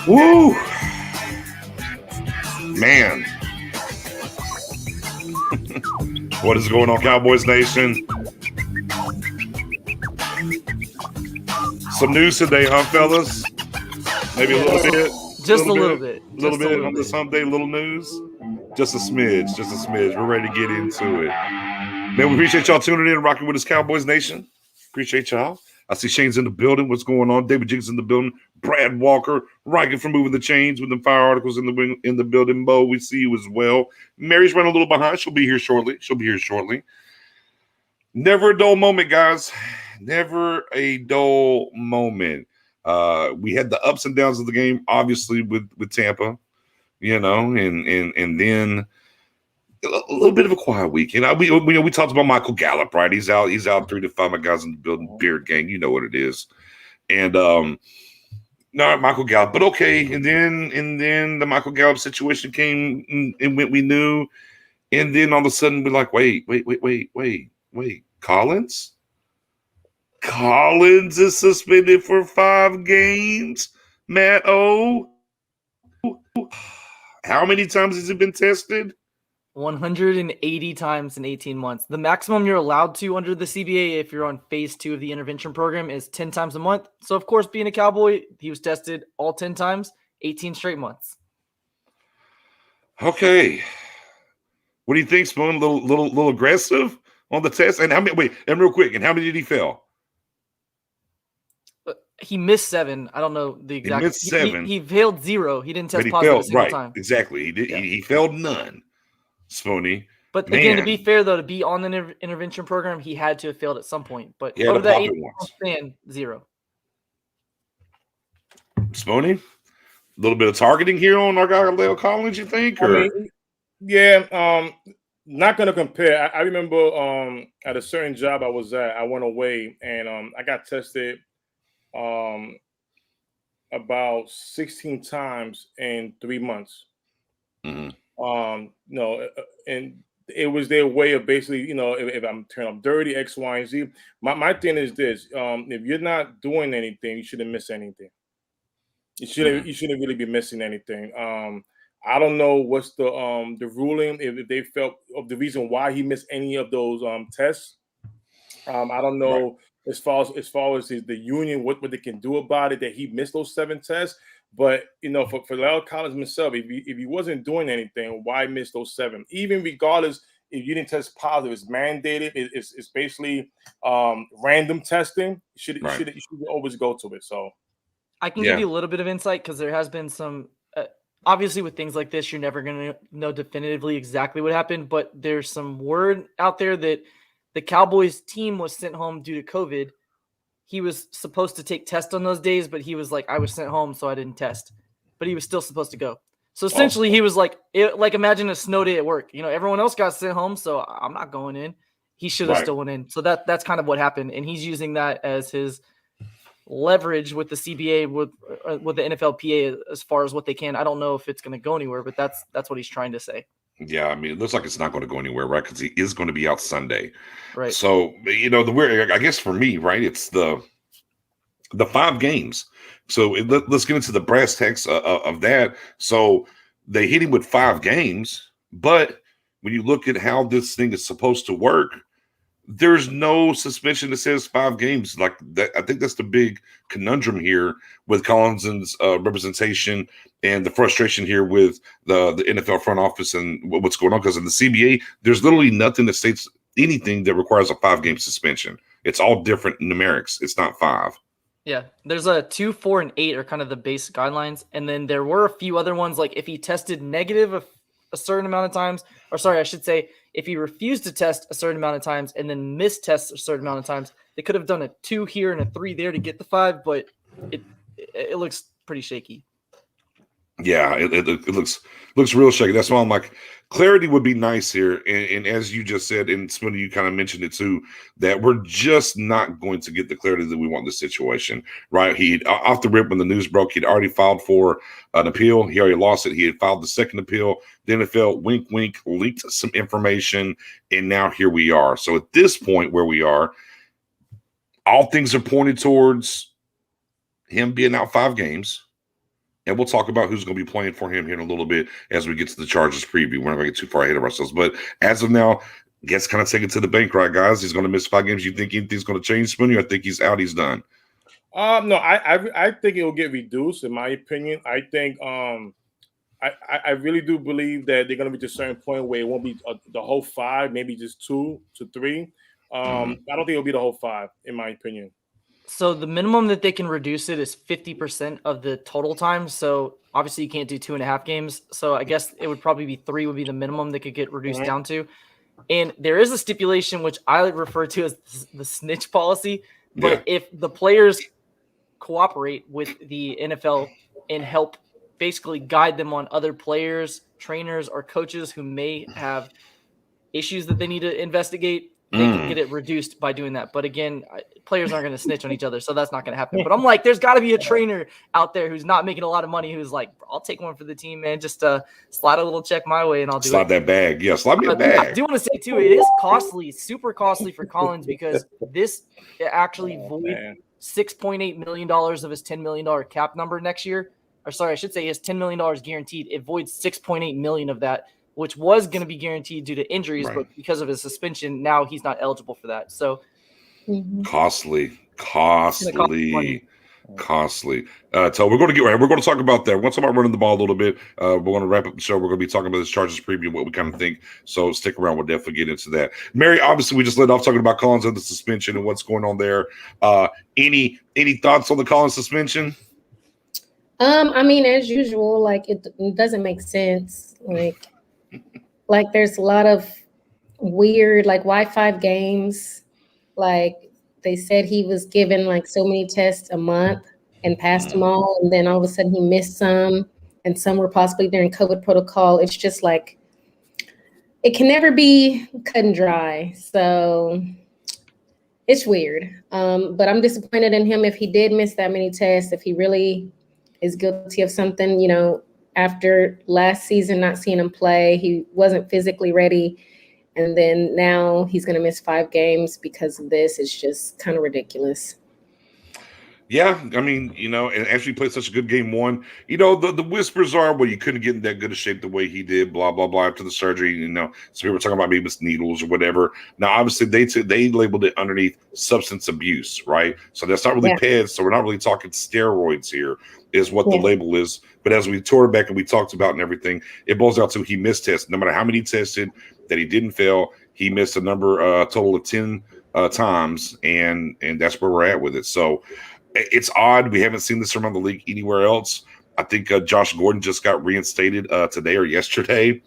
Woo! Man. What is going on, Cowboys Nation? Some news today, huh, fellas? Maybe a little bit. Just a little bit. A little bit on this hump day, little news. Just a smidge. We're ready to get into it. Man, we appreciate y'all tuning in and rocking with us, Cowboys Nation. Appreciate y'all. I see Shane's in the building. What's going on? David Jenkins in the building. Brad Walker, Riken from Moving the Chains with the fire articles in the building. Mo, we see you as well. Mary's running a little behind. She'll be here shortly. Never a dull moment, guys. Never a dull moment. We had the ups and downs of the game, obviously with Tampa, and then a little bit of a quiet week. We talked about Michael Gallup, right? He's out 3 to 5. My guys in the building, Beard Gang, you know what it is. And not Michael Gallup, but okay. And then the Michael Gallup situation came and went. We knew, and then all of a sudden we're like, wait. Collins is suspended for 5 games. Matt O. How many times has he been tested? 180 times in 18 months. The maximum you're allowed to under the CBA if you're on phase 2 of the intervention program is 10 times a month. So, of course, being a Cowboy, he was tested all 10 times, 18 straight months. Okay. What do you think, Spoon? A little aggressive on the test? And how many? And real quick, and how many did he fail? He missed 7. I don't know the exact. He missed 7. He failed 0. He didn't test positive a single time. Exactly. He did. Yeah. He failed none. Spoony. But again, to be fair, though, to be on the intervention program, he had to have failed at some point. But over that 8-month span, 0. Spoony, a little bit of targeting here on our guy Leo Collins, you think? Or? Not going to compare. I remember at a certain job I was at, I went away and I got tested about 16 times in 3 months. Mm-hmm. And it was their way of basically, if I'm turning up dirty, X, Y, and Z. My thing is this: if you're not doing anything, you shouldn't miss anything. You shouldn't really be missing anything. I don't know what's the ruling if they felt of the reason why he missed any of those tests. I don't know. Right. As far as the union, what they can do about it, that he missed those 7 tests. But for Lyle Collins himself, if he wasn't doing anything, why miss those 7? Even regardless if you didn't test positive, it's mandated. It's basically random testing. You should always go to it. So I can give you a little bit of insight because there has been some. Obviously, with things like this, you're never going to know definitively exactly what happened. But there's some word out there that the Cowboys team was sent home due to COVID. He was supposed to take tests on those days, but he was like, I was sent home, so I didn't test. But he was still supposed to go. So essentially, he was like imagine a snow day at work. Everyone else got sent home, so I'm not going in. He should have still went in. So that's kind of what happened. And he's using that as his leverage with the CBA, with the NFLPA as far as what they can. I don't know if it's going to go anywhere, but that's what he's trying to say. Yeah, I mean, it looks like it's not going to go anywhere, right? Because he is going to be out Sunday, right? So the weird, I guess for me, right, it's the 5 games. So let's get into the brass tacks of that. So they hit him with 5 games, but when you look at how this thing is supposed to work, there's no suspension that says 5 games. Like that, I think that's the big conundrum here with Collins's representation and the frustration here with the NFL front office and what's going on. Because in the CBA, there's literally nothing that states anything that requires a 5-game suspension. It's all different numerics. It's not 5. Yeah, there's a 2, 4, and 8 are kind of the base guidelines, and then there were a few other ones like if he tested negative a certain amount of times, or sorry, I should say, if he refused to test a certain amount of times and then missed tests a certain amount of times, they could have done a 2 here and a 3 there to get the 5, but it looks pretty shaky. Yeah, it looks real shaky. That's why I'm like, clarity would be nice here. And as you just said, and Smitty, you kind of mentioned it too, that we're just not going to get the clarity that we want in this situation, right? He off the rip when the news broke, he'd already filed for an appeal. He already lost it. He had filed the second appeal. The NFL, wink, wink, leaked some information, and now here we are. So at this point where we are, all things are pointed towards him being out 5 games. And we'll talk about who's going to be playing for him here in a little bit as we get to the Chargers preview. We're not going to get too far ahead of ourselves. But as of now, guess kind of take it to the bank, right, guys? He's going to miss 5 games. You think anything's going to change, Spoonie? I think he's out. He's done. No, I think it will get reduced, in my opinion. I think I really do believe that they're going to be to a certain point where it won't be the whole 5, maybe just 2 to 3. I don't think it'll be the whole 5, in my opinion. So the minimum that they can reduce it is 50% of the total time. So obviously you can't do 2.5 games. So I guess it would probably be 3 would be the minimum that could get reduced down to. And there is a stipulation, which I refer to as the snitch policy. But if the players cooperate with the NFL and help basically guide them on other players, trainers, or coaches who may have issues that they need to investigate, they can get it reduced by doing that. But again, players aren't going to snitch on each other, so that's not going to happen. But I'm like, there's got to be a trainer out there who's not making a lot of money who's like, I'll take one for the team, man. Just slide a little check my way and I'll do it. Slide that bag. Yeah, slide me a bag. I do want to say, too, it is costly, super costly for Collins because this actually void $6.8 million of his $10 million cap number next year. Or sorry, I should say his $10 million guaranteed. It voids $6.8 million of that, which was going to be guaranteed due to injuries, but because of his suspension, now he's not eligible for that. So costly. So we're going to get right. We're going to talk about that. Once I'm running the ball a little bit, we're going to wrap up the show. We're going to be talking about this Chargers preview, what we kind of think. So stick around. We'll definitely get into that. Mary, obviously, we just let off talking about Collins and the suspension and what's going on there. Any thoughts on the Collins suspension? I mean, as usual, like it doesn't make sense. Like there's a lot of weird, like why 5 games? Like they said he was given like so many tests a month and passed them all, and then all of a sudden he missed some, and some were possibly during COVID protocol. It's just like it can never be cut and dry. So it's weird. But I'm disappointed in him if he did miss that many tests, if he really is guilty of something, after last season, not seeing him play, he wasn't physically ready. And then now he's going to miss 5 games because of this. It's just kind of ridiculous. Yeah, I mean, and actually played such a good game 1. The whispers are, well, you couldn't get in that good a shape the way he did, blah, blah, blah, after the surgery, So people were talking about maybe it's needles or whatever. Now, obviously, they labeled it underneath substance abuse, right? So that's not really PEDs, so we're not really talking steroids here, is what the label is. But as we tore it back and we talked about and everything, it boils out to he missed tests. No matter how many he tested, that he didn't fail, he missed a number, total of 10 times, and that's where we're at with it. So it's odd. We haven't seen this around the league anywhere else. I think Josh Gordon just got reinstated today or yesterday.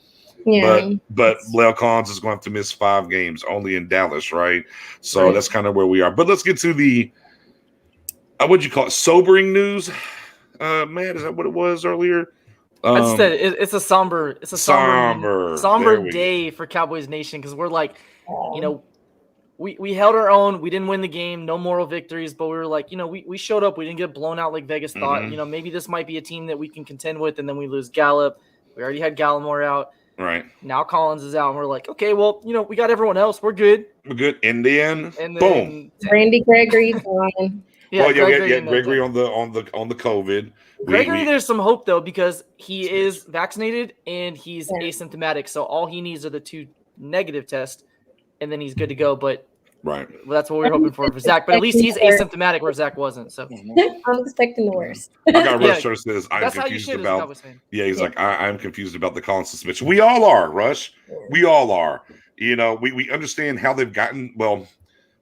Yeah. But Leo Collins is going to have to miss 5 games only in Dallas, right? So that's kind of where we are. But let's get to the what'd you call it? Sobering news. Matt, is that what it was earlier? I said it's a somber day for Cowboys Nation because we're like, we held our own. We didn't win the game, no moral victories, but we were like, we showed up. We didn't get blown out like Vegas thought. Maybe this might be a team that we can contend with, and then we lose Gallup. We already had Gallimore out. Right. Now Collins is out, and we're like, okay, well, we got everyone else. We're good. We're good. And then boom. Randy Gregory gone. Yeah, Gregory on the COVID. Gregory, there's some hope though because he is vaccinated and he's asymptomatic. So all he needs are the 2 negative tests, and then he's good to go. But that's what we're hoping for Zach. But at least he's asymptomatic where Zach wasn't. So I'm expecting the worst. I got Rush that says I'm confused about. Yeah, he's like I'm confused about the Collins suspension. We all are, Rush. We all are. We understand how they've gotten. Well,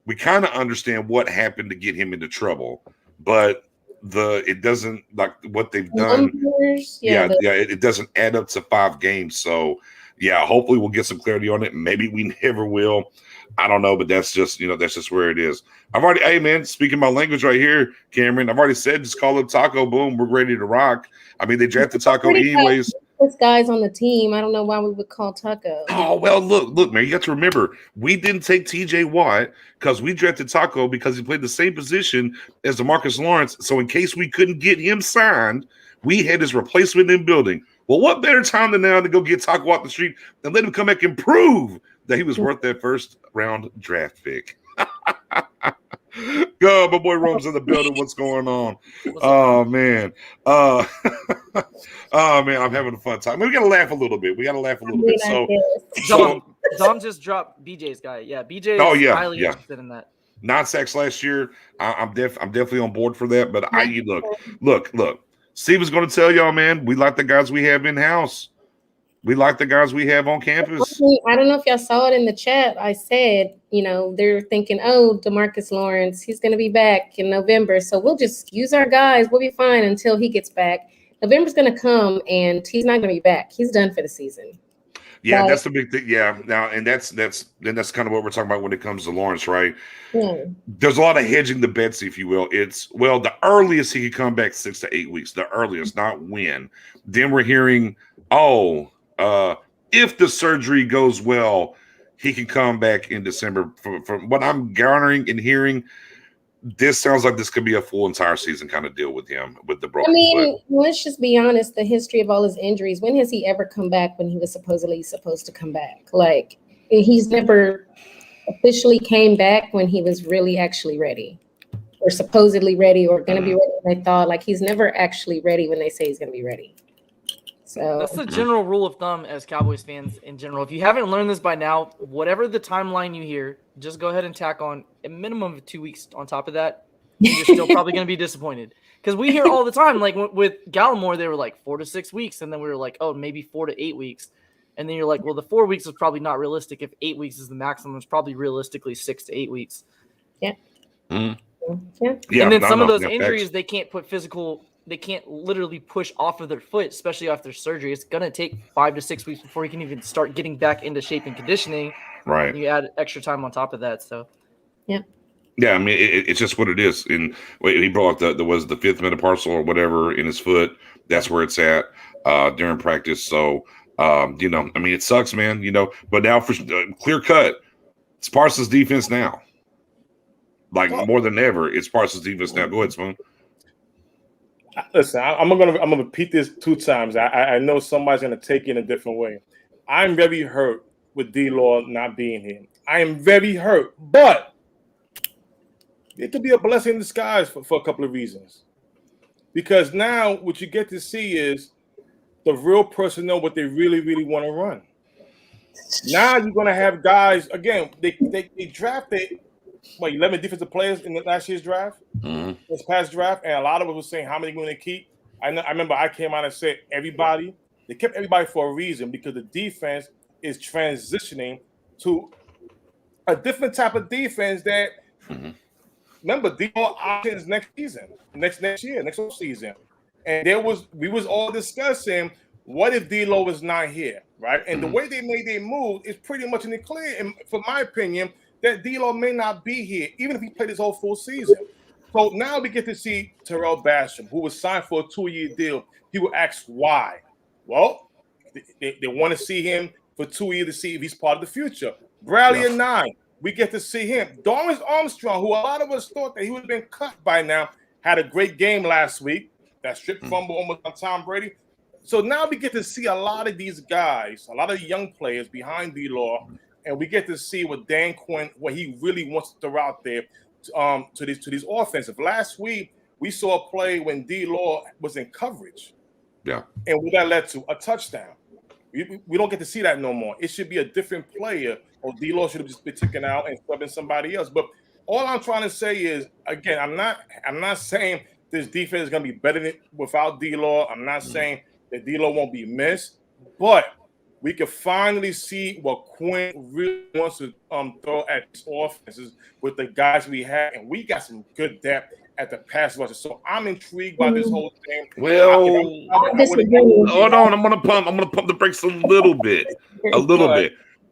we kind of understand what happened to get him into trouble, but it doesn't like what they've done. It doesn't add up to 5 games. So hopefully we'll get some clarity on it. Maybe we never will. I don't know, but that's just where it is. Hey man, speaking my language right here, Cameron, I've already said just call it Taco. Boom, we're ready to rock. I mean, they drafted Taco anyways. This guy's on the team. I don't know why we would call Taco. Oh, well, look, man, you got to remember, we didn't take TJ Watt because we drafted Taco because he played the same position as Demarcus Lawrence. So in case we couldn't get him signed, we had his replacement in building. Well, what better time than now to go get Taco off the street and let him come back and prove that he was worth that first round draft pick. Go, my boy Rome's in the building. What's going on? Oh man. Oh man, I'm having a fun time. We gotta laugh a little bit. So Dom just dropped BJ's guy. Yeah, BJ is highly interested in that. 9 sacks last year. I'm definitely on board for that. But look. Steve is going to tell y'all, man, we like the guys we have in house. We like the guys we have on campus. I don't know if y'all saw it in the chat. I said, they're thinking, oh, Demarcus Lawrence, he's going to be back in November. So we'll just use our guys. We'll be fine until he gets back. November's going to come and he's not going to be back. He's done for the season. Yeah, that's the big thing. Yeah. Now, and that's kind of what we're talking about when it comes to Lawrence, right? Yeah. There's a lot of hedging the bets, if you will. The earliest he could come back 6 to 8 weeks, the earliest, not when. Then we're hearing, if the surgery goes well, he can come back in December. From what I'm garnering and hearing, this sounds like this could be a full entire season kind of deal with him with the broken foot. Let's just be honest. The history of all his injuries, when has he ever come back when he was supposedly supposed to come back? Like, he's never officially came back when he was really actually ready or supposedly ready or going to be ready when they thought. Like, he's never actually ready when they say he's going to be ready. So that's the general rule of thumb as Cowboys fans in general. If you haven't learned this by now, whatever the timeline you hear, just go ahead and tack on a minimum of 2 weeks on top of that. You're still probably going to be disappointed. Because we hear all the time, like with Gallimore, they were like 4 to 6 weeks. And then we were like, oh, maybe 4 to 8 weeks. And then you're like, well, the 4 weeks is probably not realistic. If 8 weeks is the maximum, it's probably realistically 6 to 8 weeks. Yeah. Mm-hmm. Yeah. And then some of those injuries, they can't literally push off of their foot, especially after surgery. It's going to take 5 to 6 weeks before he can even start getting back into shape and conditioning. Right. And you add extra time on top of that. So, yeah. Yeah, I mean, it's just what it is. And he brought up the fifth metatarsal or whatever in his foot. That's where it's at during practice. So, it sucks, man, but now for clear cut, it's Parsons' defense now. Like more than ever, it's Parsons' defense now. Go ahead, Spoon. Listen, I'm gonna repeat this 2 times. I know somebody's gonna take it in a different way. I'm very hurt with D-Law not being here. I am very hurt, but it could be a blessing in disguise for a couple of reasons. Because now what you get to see is the real personnel, what they really, really want to run. Now you're gonna have guys again. They drafted 11 defensive players in the last year's draft, this past draft, and a lot of us were saying how many going to keep. I remember I came out and said everybody. They kept everybody for a reason because the defense is transitioning to a different type of defense that. Remember, D-Law options next season, next year, next season, and we was all discussing what if D-Law was not here, right? And the way they made their move is pretty much in the clear, and for my opinion, that D-Law may not be here, even if he played his whole full season. So now we get to see Terrell Basham, who was signed for a 2-year deal. People ask why. Well, they want to see him for 2 years to see if he's part of the future. Bradley at 9. We get to see him. Dorrance Armstrong, who a lot of us thought that he would have been cut by now, had a great game last week. That strip fumble almost on Tom Brady. So now we get to see a lot of these guys, a lot of young players behind D-Law, and we get to see what Dan Quinn, what he really wants to throw out there to these offensive. Last week, we saw a play when D-Law was in coverage. Yeah. And that led to a touchdown. We don't get to see that no more. It should be a different player, or D-Law should have just been taken out and subbing somebody else. But all I'm trying to say is, again, I'm not saying this defense is going to be better than without D-Law. I'm not saying that D-Law won't be missed, but we can finally see what Quinn really wants to throw at his offenses with the guys we have, and we got some good depth at the pass rusher. So I'm intrigued by this whole thing. Well, hold on. I'm gonna pump the brakes a little bit,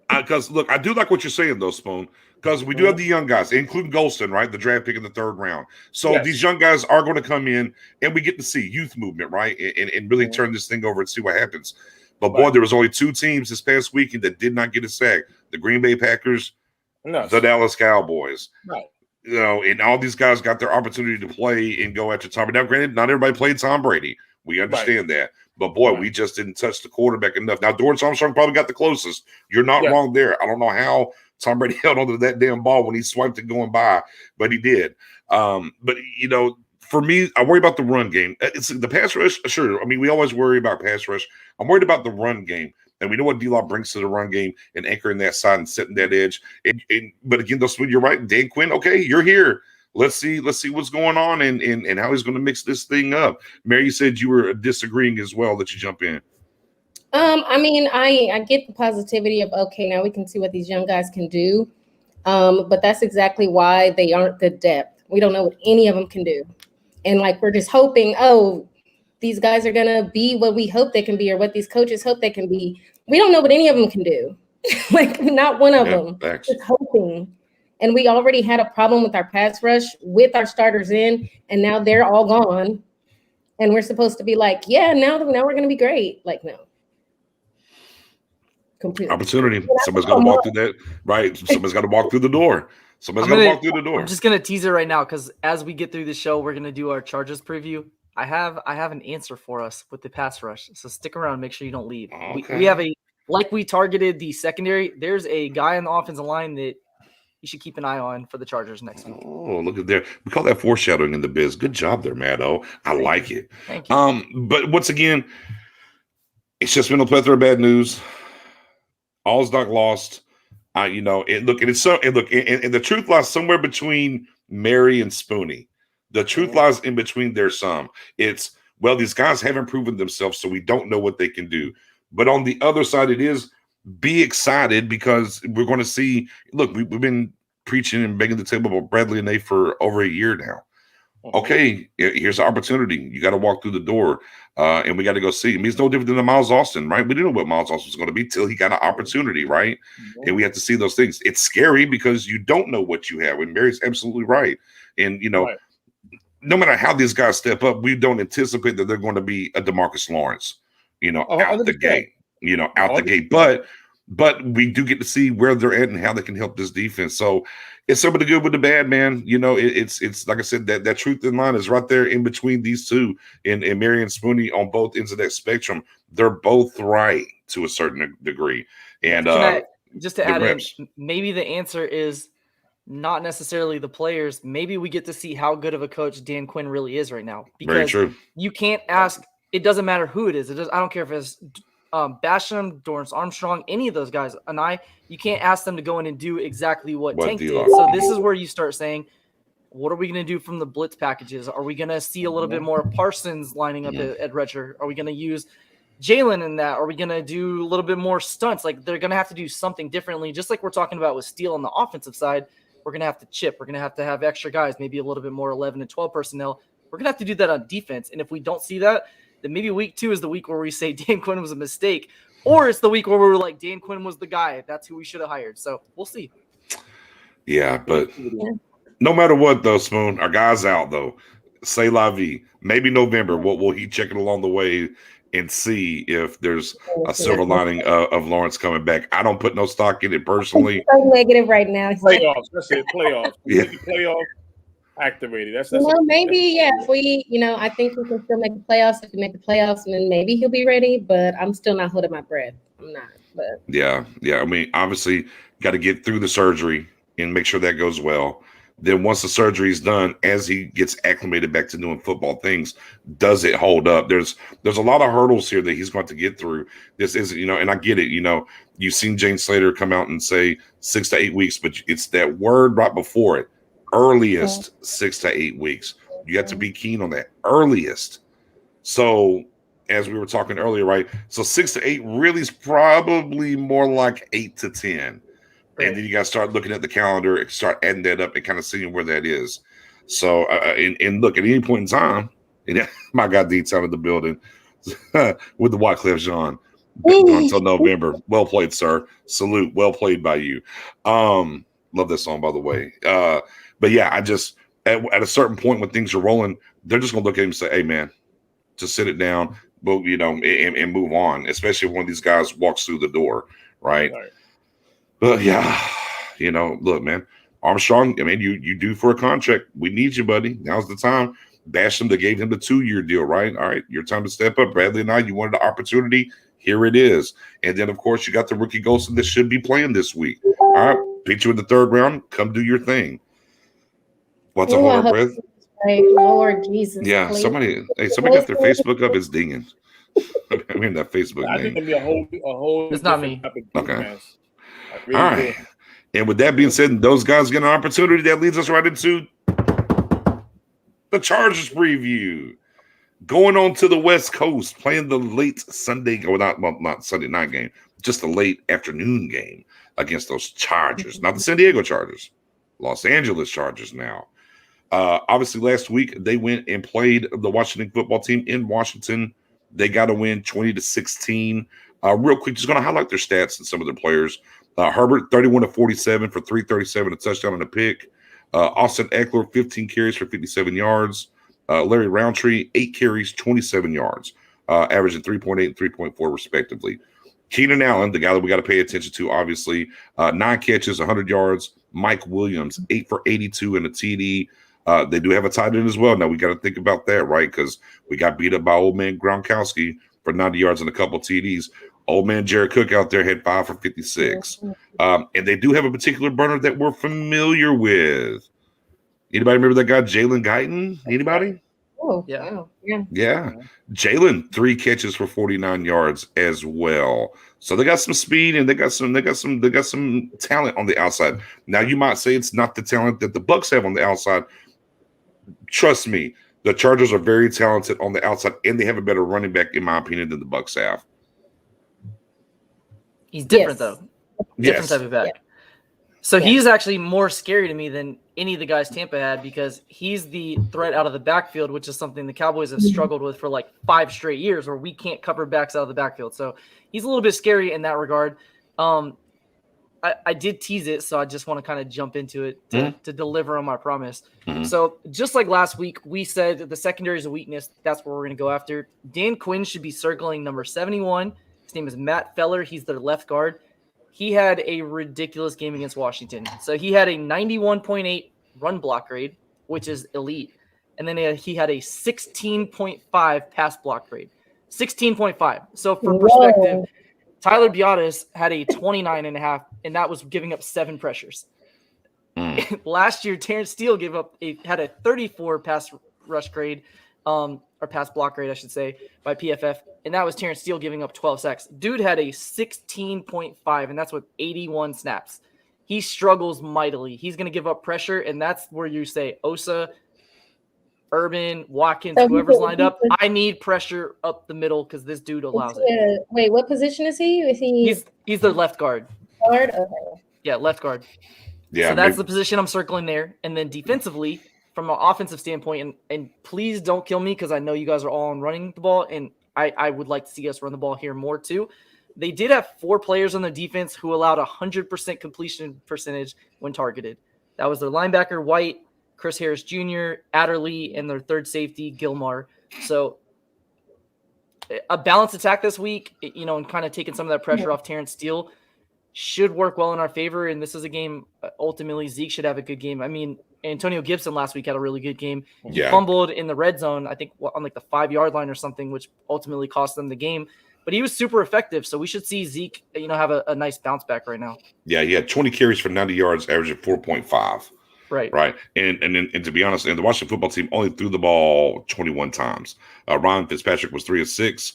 because look, I do like what you're saying though, Spoon. Because we do have the young guys, including Golston, right? The draft pick in the 3rd round. So these young guys are going to come in, and we get to see youth movement, right? And really turn this thing over and see what happens. But boy, there was only 2 teams this past weekend that did not get a sack: the Green Bay Packers, the Dallas Cowboys. Right. And all these guys got their opportunity to play and go after Tom Brady. Now, granted, not everybody played Tom Brady. We understand that. But boy, we just didn't touch the quarterback enough. Now, Dorrance Armstrong probably got the closest. You're not wrong there. I don't know how Tom Brady held onto that damn ball when he swiped it going by, but he did. But for me, I worry about the run game. It's the pass rush. Sure. I mean, we always worry about pass rush. I'm worried about the run game. And we know what D-Law brings to the run game and anchoring that side and setting that edge. But again, you're right. Dan Quinn, okay, you're here. Let's see what's going on and how he's going to mix this thing up. Mary, you said you were disagreeing as well. That you jump in. I mean, I get the positivity of okay, now we can see what these young guys can do. But that's exactly why they aren't the depth. We don't know what any of them can do. And like we're just hoping, oh, these guys are gonna be what we hope they can be, or what these coaches hope they can be. We don't know what any of them can do. Like not one of them. Facts. Just hoping. And we already had a problem with our pass rush with our starters in, and now they're all gone. And we're supposed to be like, yeah, now we're gonna be great. Like, no. Completely. Opportunity. Somebody's got to walk through that, right? Somebody's got to walk through the door. Somebody's got to walk through the door. I'm just gonna tease it right now because as we get through the show, we're gonna do our Chargers preview. I have an answer for us with the pass rush, so stick around. Make sure you don't leave. Okay. We have we targeted the secondary. There's a guy on the offensive line that you should keep an eye on for the Chargers next week. Oh, look at there. We call that foreshadowing in the biz. Good job there, Maddo. I like it. Thank you. But once again, it's just been a plethora of bad news. All's not lost. And the truth lies somewhere between Mary and Spoonie. The truth lies in between their some. It's, well, these guys haven't proven themselves, so we don't know what they can do. But on the other side, it is be excited because we're going to see. Look, we've been preaching and begging the table about Bradley and Nate for over a year now. Okay, here's an opportunity. You got to walk through the door, and we got to go see him. He's no different than the Miles Austin, right? We didn't know what Miles Austin was going to be till he got an opportunity, right? And we have to see those things. It's scary because you don't know what you have, and Mary's absolutely right. And, no matter how these guys step up, we don't anticipate that they're going to be a Demarcus Lawrence, out the gate, out the gate. But we do get to see where they're at and how they can help this defense. So it's some of the good with the bad, man. It's like I said, that truth in line is right there in between these two and Mary and Spoonie on both ends of that spectrum. They're both right to a certain degree. And just to add in, maybe the answer is not necessarily the players. Maybe we get to see how good of a coach Dan Quinn really is right now. Because very true. You can't ask. It doesn't matter who it is. I don't care if it's Basham, Dorrance Armstrong, any of those guys. You can't ask them to go in and do exactly what Tank did. So this is where you start saying, what are we going to do from the blitz packages? Are we going to see a little bit more Parsons lining up at redshirt? Are we going to use Jalen in that? Are we going to do a little bit more stunts? Like they're going to have to do something differently. Just like we're talking about with Steele on the offensive side, we're going to have to chip. We're going to have extra guys, maybe a little bit more 11 and 12 personnel. We're going to have to do that on defense. And if we don't see that, then maybe week 2 is the week where we say Dan Quinn was a mistake, or it's the week where we were like, Dan Quinn was the guy. That's who we should have hired. So we'll see. Yeah, but no matter what, though, Spoon, our guy's out, though. Say la vie. Maybe November. What will he check it along the way and see if there's a silver lining of Lawrence coming back? I don't put no stock in it personally. So negative right now. Playoffs. That's it. Playoffs. Yeah. Playoffs activated. That's maybe, if we, I think we can still make the playoffs. If we make the playoffs, then maybe he'll be ready, but I'm still not holding my breath. I'm not, but yeah. I mean, obviously got to get through the surgery and make sure that goes well. Then once the surgery is done, as he gets acclimated back to doing football things, does it hold up? There's a lot of hurdles here that he's going to get through. This isn't, and I get it. You've seen Jane Slater come out and say 6 to 8 weeks, but it's that word right before it, earliest 6 to 8 weeks. You have to be keen on that earliest. So as we were talking earlier, right? So 6 to 8 really is probably more like 8 to 10. And then you got to start looking at the calendar and start adding that up and kind of seeing where that is. So, and look, at any point in time, and my guy Deet's out of the building with the Wycliffe Jean until November. Well played, sir. Salute. Well played by you. Love this song, by the way. But yeah, I just, at a certain point when things are rolling, they're just going to look at him and say, hey, man, just sit it down, but, and move on, especially if one of these guys walks through the door, right? But yeah, look, man, Armstrong, I mean, you due for a contract. We need you, buddy. Now's the time. Basham, they gave him the 2-year deal, right? All right, your time to step up. Bradley and I, you wanted the opportunity. Here it is. And then, of course, you got the rookie Golson that should be playing this week. All right, pick you in the 3rd round. Come do your thing. What's a hold our breath? Lord Jesus. Yeah, please. somebody got their Facebook up. It's dinging. I mean, that Facebook I name. think it'll be a whole. It's not me. Okay. Really all right. And with that being said, those guys get an opportunity. That leads us right into the Chargers preview. Going on to the West Coast, playing the late Sunday, or not Sunday night game, just the late afternoon game against those Chargers, not the San Diego Chargers, Los Angeles Chargers now. Obviously, last week they went and played the Washington football team in Washington. They got a win 20-16. Real quick, just going to highlight their stats and some of their players. Herbert, 31-47 for 337, a touchdown and a pick. Austin Eckler, 15 carries for 57 yards. Larry Roundtree, 8 carries, 27 yards, averaging 3.8 and 3.4 respectively. Keenan Allen, the guy that we got to pay attention to, obviously, 9 catches, 100 yards. Mike Williams, 8 for 82 and a TD. They do have a tight end as well. Now, we got to think about that, right? Because we got beat up by old man Gronkowski for 90 yards and a couple TDs. Old man Jared Cook out there had 5 for 56. And they do have a particular burner that we're familiar with. Anybody remember that guy, Jalen Guyton? Anybody? Oh, Yeah. wow. Yeah. Yeah. Jalen, 3 catches for 49 yards as well. So they got some speed and they got some talent on the outside. Now you might say it's not the talent that the Bucs have on the outside. Trust me, the Chargers are very talented on the outside, and they have a better running back, in my opinion, than the Bucs have. He's different Yes. though. Yes. Different type of back. Yeah. So Yeah. he's actually more scary to me than any of the guys Tampa had because he's the threat out of the backfield, which is something the Cowboys have struggled with for like 5 straight years where we can't cover backs out of the backfield. So he's a little bit scary in that regard. I did tease it, so I just want to kind of jump into it to deliver on my promise. Mhm. So just like last week, we said that the secondary is a weakness. That's what we're going to go after. Dan Quinn should be circling number 71. His name is Matt Feller. He's their left guard. He had a ridiculous game against Washington. So he had a 91.8 run block grade, which is elite. And then he had a 16.5 pass block grade. 16.5. So for perspective, Tyler Biotis had a 29.5, and that was giving up 7 pressures. Last year, Terrence Steele had a 34 pass rush grade, or pass block grade, I should say, by PFF, and that was Terrence Steele giving up 12 sacks. Dude had a 16.5, and that's with 81 snaps. He struggles mightily. He's going to give up pressure, and that's where you say Osa, Urban, Watkins, whoever's lined up. I need pressure up the middle because this dude allows it. Wait, what position is he? Is he He's their left guard. guard? Okay. Yeah, left guard. Yeah, So that's the position I'm circling there. And then defensively, from an offensive standpoint, and please don't kill me because I know you guys are all on running the ball, and I would like to see us run the ball here more too. They did have 4 players on their defense who allowed 100% completion percentage when targeted. That was their linebacker, White, Chris Harris Jr., Adderley, and their third safety, Gilmar. So a balanced attack this week, and kind of taking some of that pressure off Terrence Steele should work well in our favor. And this is a game, ultimately, Zeke should have a good game. I mean, Antonio Gibson last week had a really good game. He fumbled in the red zone, I think on like the 5-yard line or something, which ultimately cost them the game. But he was super effective. So we should see Zeke, have a nice bounce back right now. Yeah, he had 20 carries for 90 yards, averaging 4.5. Right. And to be honest, and the Washington football team only threw the ball 21 times. Ryan Fitzpatrick was 3 of 6.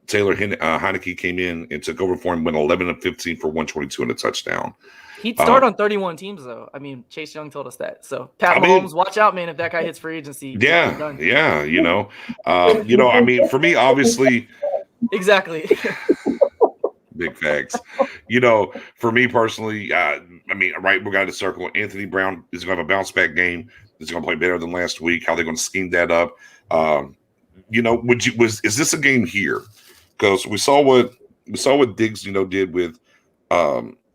Taylor Heineke came in and took over for him, went 11 of 15 for 122 and a touchdown. He'd start on 31 teams, though. I mean, Chase Young told us that. So, Mahomes, watch out, man, if that guy hits free agency. Yeah. I mean, for me, obviously. Exactly. Big facts. For me personally, we're going to circle. Anthony Brown is going to have a bounce back game. He's going to play better than last week. How they're going to scheme that up. Is this a game here? Because we saw what Diggs, did with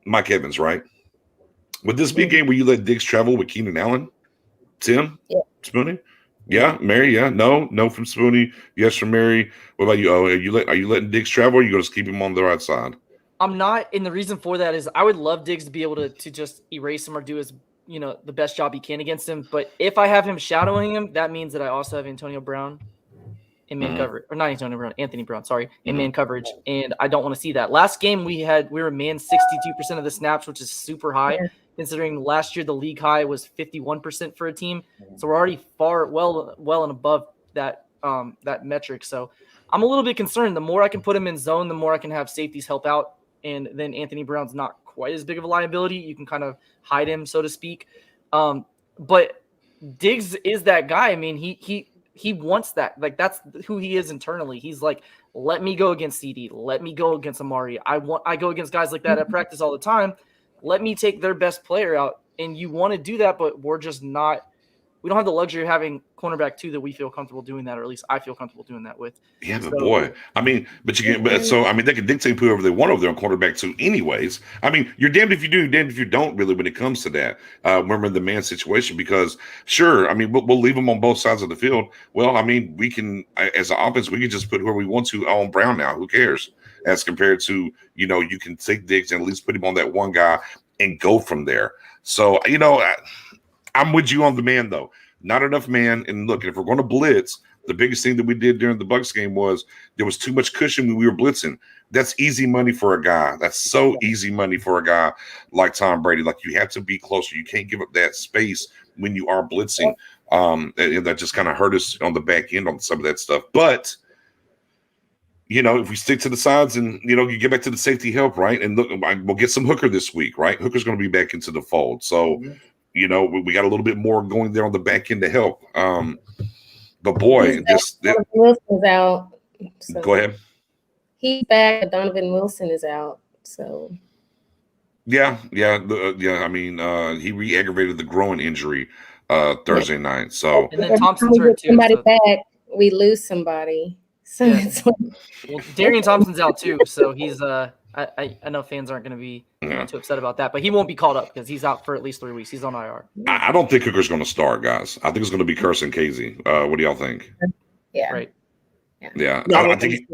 Mike Evans, right? Would this be a game where you let Diggs travel with Keenan Allen? Tim? Yeah. Spoonie? Yeah. Mary? Yeah. No from Spoonie. Yes from Mary. What about you? Oh, are you letting Diggs travel, or are you going to keep him on the right side? I'm not, and the reason for that is I would love Diggs to be able to just erase him or do his, the best job he can against him. But if I have him shadowing him, that means that I also have Antonio Brown in man coverage, or not Antonio Brown, Anthony Brown, sorry, in man coverage, and I don't want to see that. Last game we were man 62% of the snaps, which is super high, considering last year the league high was 51% for a team. So we're already well and above that metric. So I'm a little bit concerned. The more I can put him in zone, the more I can have safeties help out, and then Anthony Brown's not quite as big of a liability. You can kind of hide him, so to speak. But Diggs is that guy. I mean, he he wants that. Like, that's who he is internally. He's like, let me go against CD. Let me go against Amari. I go against guys like that at practice all the time. Let me take their best player out. And you want to do that, but we're just not. We don't have the luxury of having cornerback 2 that we feel comfortable doing that, or at least I feel comfortable doing that with. Yeah, but boy, I mean, but you can. So I mean, they can dictate whoever they want over there on cornerback 2, anyways. I mean, you're damned if you do, damned if you don't. Really, when it comes to that, remember the man situation, because sure, I mean, we'll leave them on both sides of the field. Well, I mean, we can, as an offense, we can just put whoever we want to on Brown now. Who cares? As compared to, you know, you can take Diggs and at least put him on that one guy and go from there. So, you know, I'm with you on the man, though. Not enough man. And look, if we're going to blitz, the biggest thing that we did during the Bucs game was there was too much cushion when we were blitzing. That's easy money for a guy. That's so easy money for a guy like Tom Brady. Like, you have to be closer. You can't give up that space when you are blitzing. And that just kind of hurt us on the back end on some of that stuff. But, you know, if we stick to the sides and, you know, you get back to the safety help, right? And look, we'll get some Hooker this week, right? Hooker's going to be back into the fold. So, you know, we got a little bit more going there on the back end to help. But boy, Donovan Wilson's out. So. Go ahead. He's back, but Donovan Wilson is out. So yeah. I mean, he re-aggravated the groin injury Thursday night. So and then Thompson's hurt too. Somebody back, we lose somebody. So it's like, well, Darian Thompson's out too. So he's I know fans aren't going to be too upset about that, but he won't be called up because he's out for at least 3 weeks. He's on IR. I don't think Hooker's going to start, guys. I think it's going to be Carson Casey. What do y'all think? Yeah. Right. Yeah. I think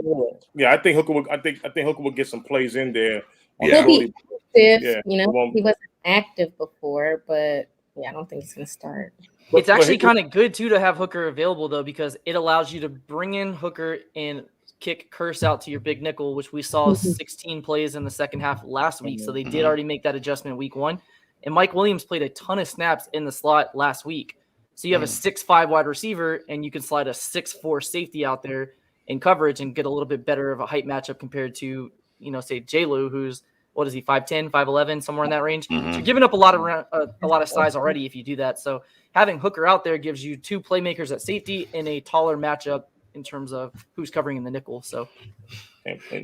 Hooker will. I think Hooker will get some plays in there. He'll be active. You know, he wasn't active before, but yeah, I don't think he's going to start. It's actually kind of good too to have Hooker available though, because it allows you to bring in Hooker and kick Curse out to your big nickel, which we saw 16 plays in the second half last week. So they did already make that adjustment week 1. And Mike Williams played a ton of snaps in the slot last week. So you have a 6'5" wide receiver, and you can slide a 6'4" safety out there in coverage and get a little bit better of a height matchup compared to, you know, say J-Lu, who's, what is he, 5'10", 5'11", somewhere in that range. So you're giving up a lot of size already if you do that. So having Hooker out there gives you 2 playmakers at safety in a taller matchup in terms of who's covering in the nickel. So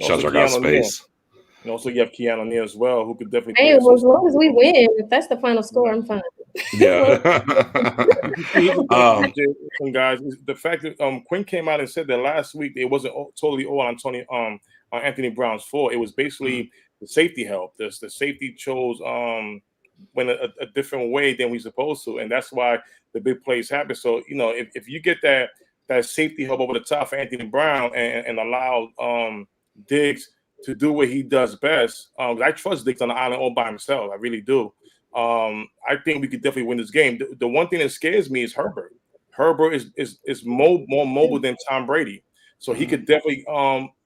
shows our guy space. And also you have Keanu Neal as well, who could definitely. Hey, well, as long as we win, if that's the final score, I'm fine. Yeah. Guys, the fact that Quinn came out and said that last week it wasn't totally all on Anthony Brown's fault. It was basically the safety help. The safety chose went a different way than we supposed to, and that's why the big plays happen. So, you know, if you get that safety help over the top for Anthony Brown and allow Diggs to do what he does best, I trust Diggs on the island all by himself. I really do. I think we could definitely win this game. The one thing that scares me is Herbert. Herbert is more mobile than Tom Brady, so he could definitely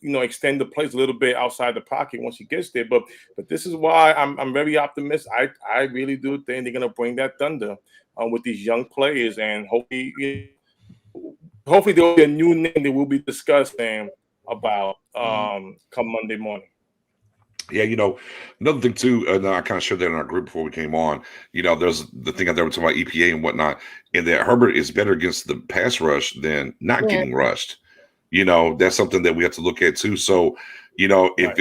extend the plays a little bit outside the pocket once he gets there. But this is why I'm very optimistic. I really do think they're gonna bring that thunder with these young players, and hopefully there'll be a new name that we'll be discussing about come Monday morning. Yeah, you know, another thing too, and I kind of shared that in our group before we came on. You know, there's the thing out there talking about EPA and whatnot, and that Herbert is better against the pass rush than not getting rushed. You know, that's something that we have to look at too. So, you know, if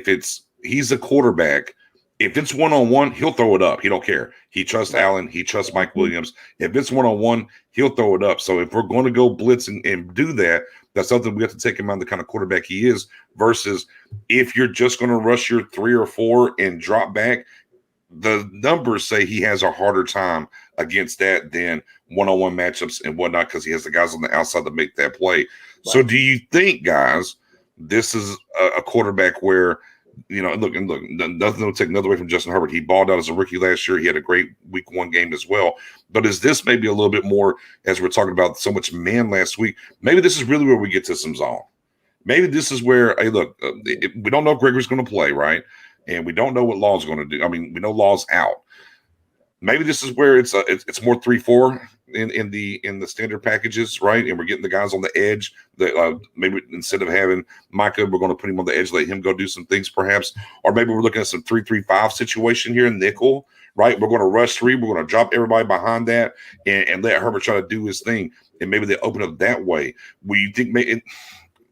it's he's a quarterback, if it's 1-on-1, he'll throw it up. He don't care. He trusts Allen. He trusts Mike Williams. If it's 1-on-1, he'll throw it up. So if we're going to go blitz and do that, that's something we have to take him on the kind of quarterback he is, versus if you're just going to rush your 3 or 4 and drop back, the numbers say he has a harder time against that than 1-on-1 matchups and whatnot, because he has the guys on the outside to make that play. Right. So do you think, guys, this is a quarterback where, you know, look, nothing will take another away from Justin Herbert. He balled out as a rookie last year. He had a great week 1 game as well. But is this maybe a little bit more, as we're talking about so much man last week, maybe this is really where we get to some zone. Maybe this is where, hey, look, we don't know if Gregory's going to play, right? And we don't know what Law's going to do. I mean, we know Law's out. maybe this is where it's more 3-4 in the standard packages, right? And we're getting the guys on the edge. That maybe instead of having Micah, we're going to put him on the edge, let him go do some things, perhaps. Or maybe we're looking at some 3-3-5 situation here in nickel, right? We're going to rush 3. We're going to drop everybody behind that and let Herbert try to do his thing. And maybe they open up that way. We think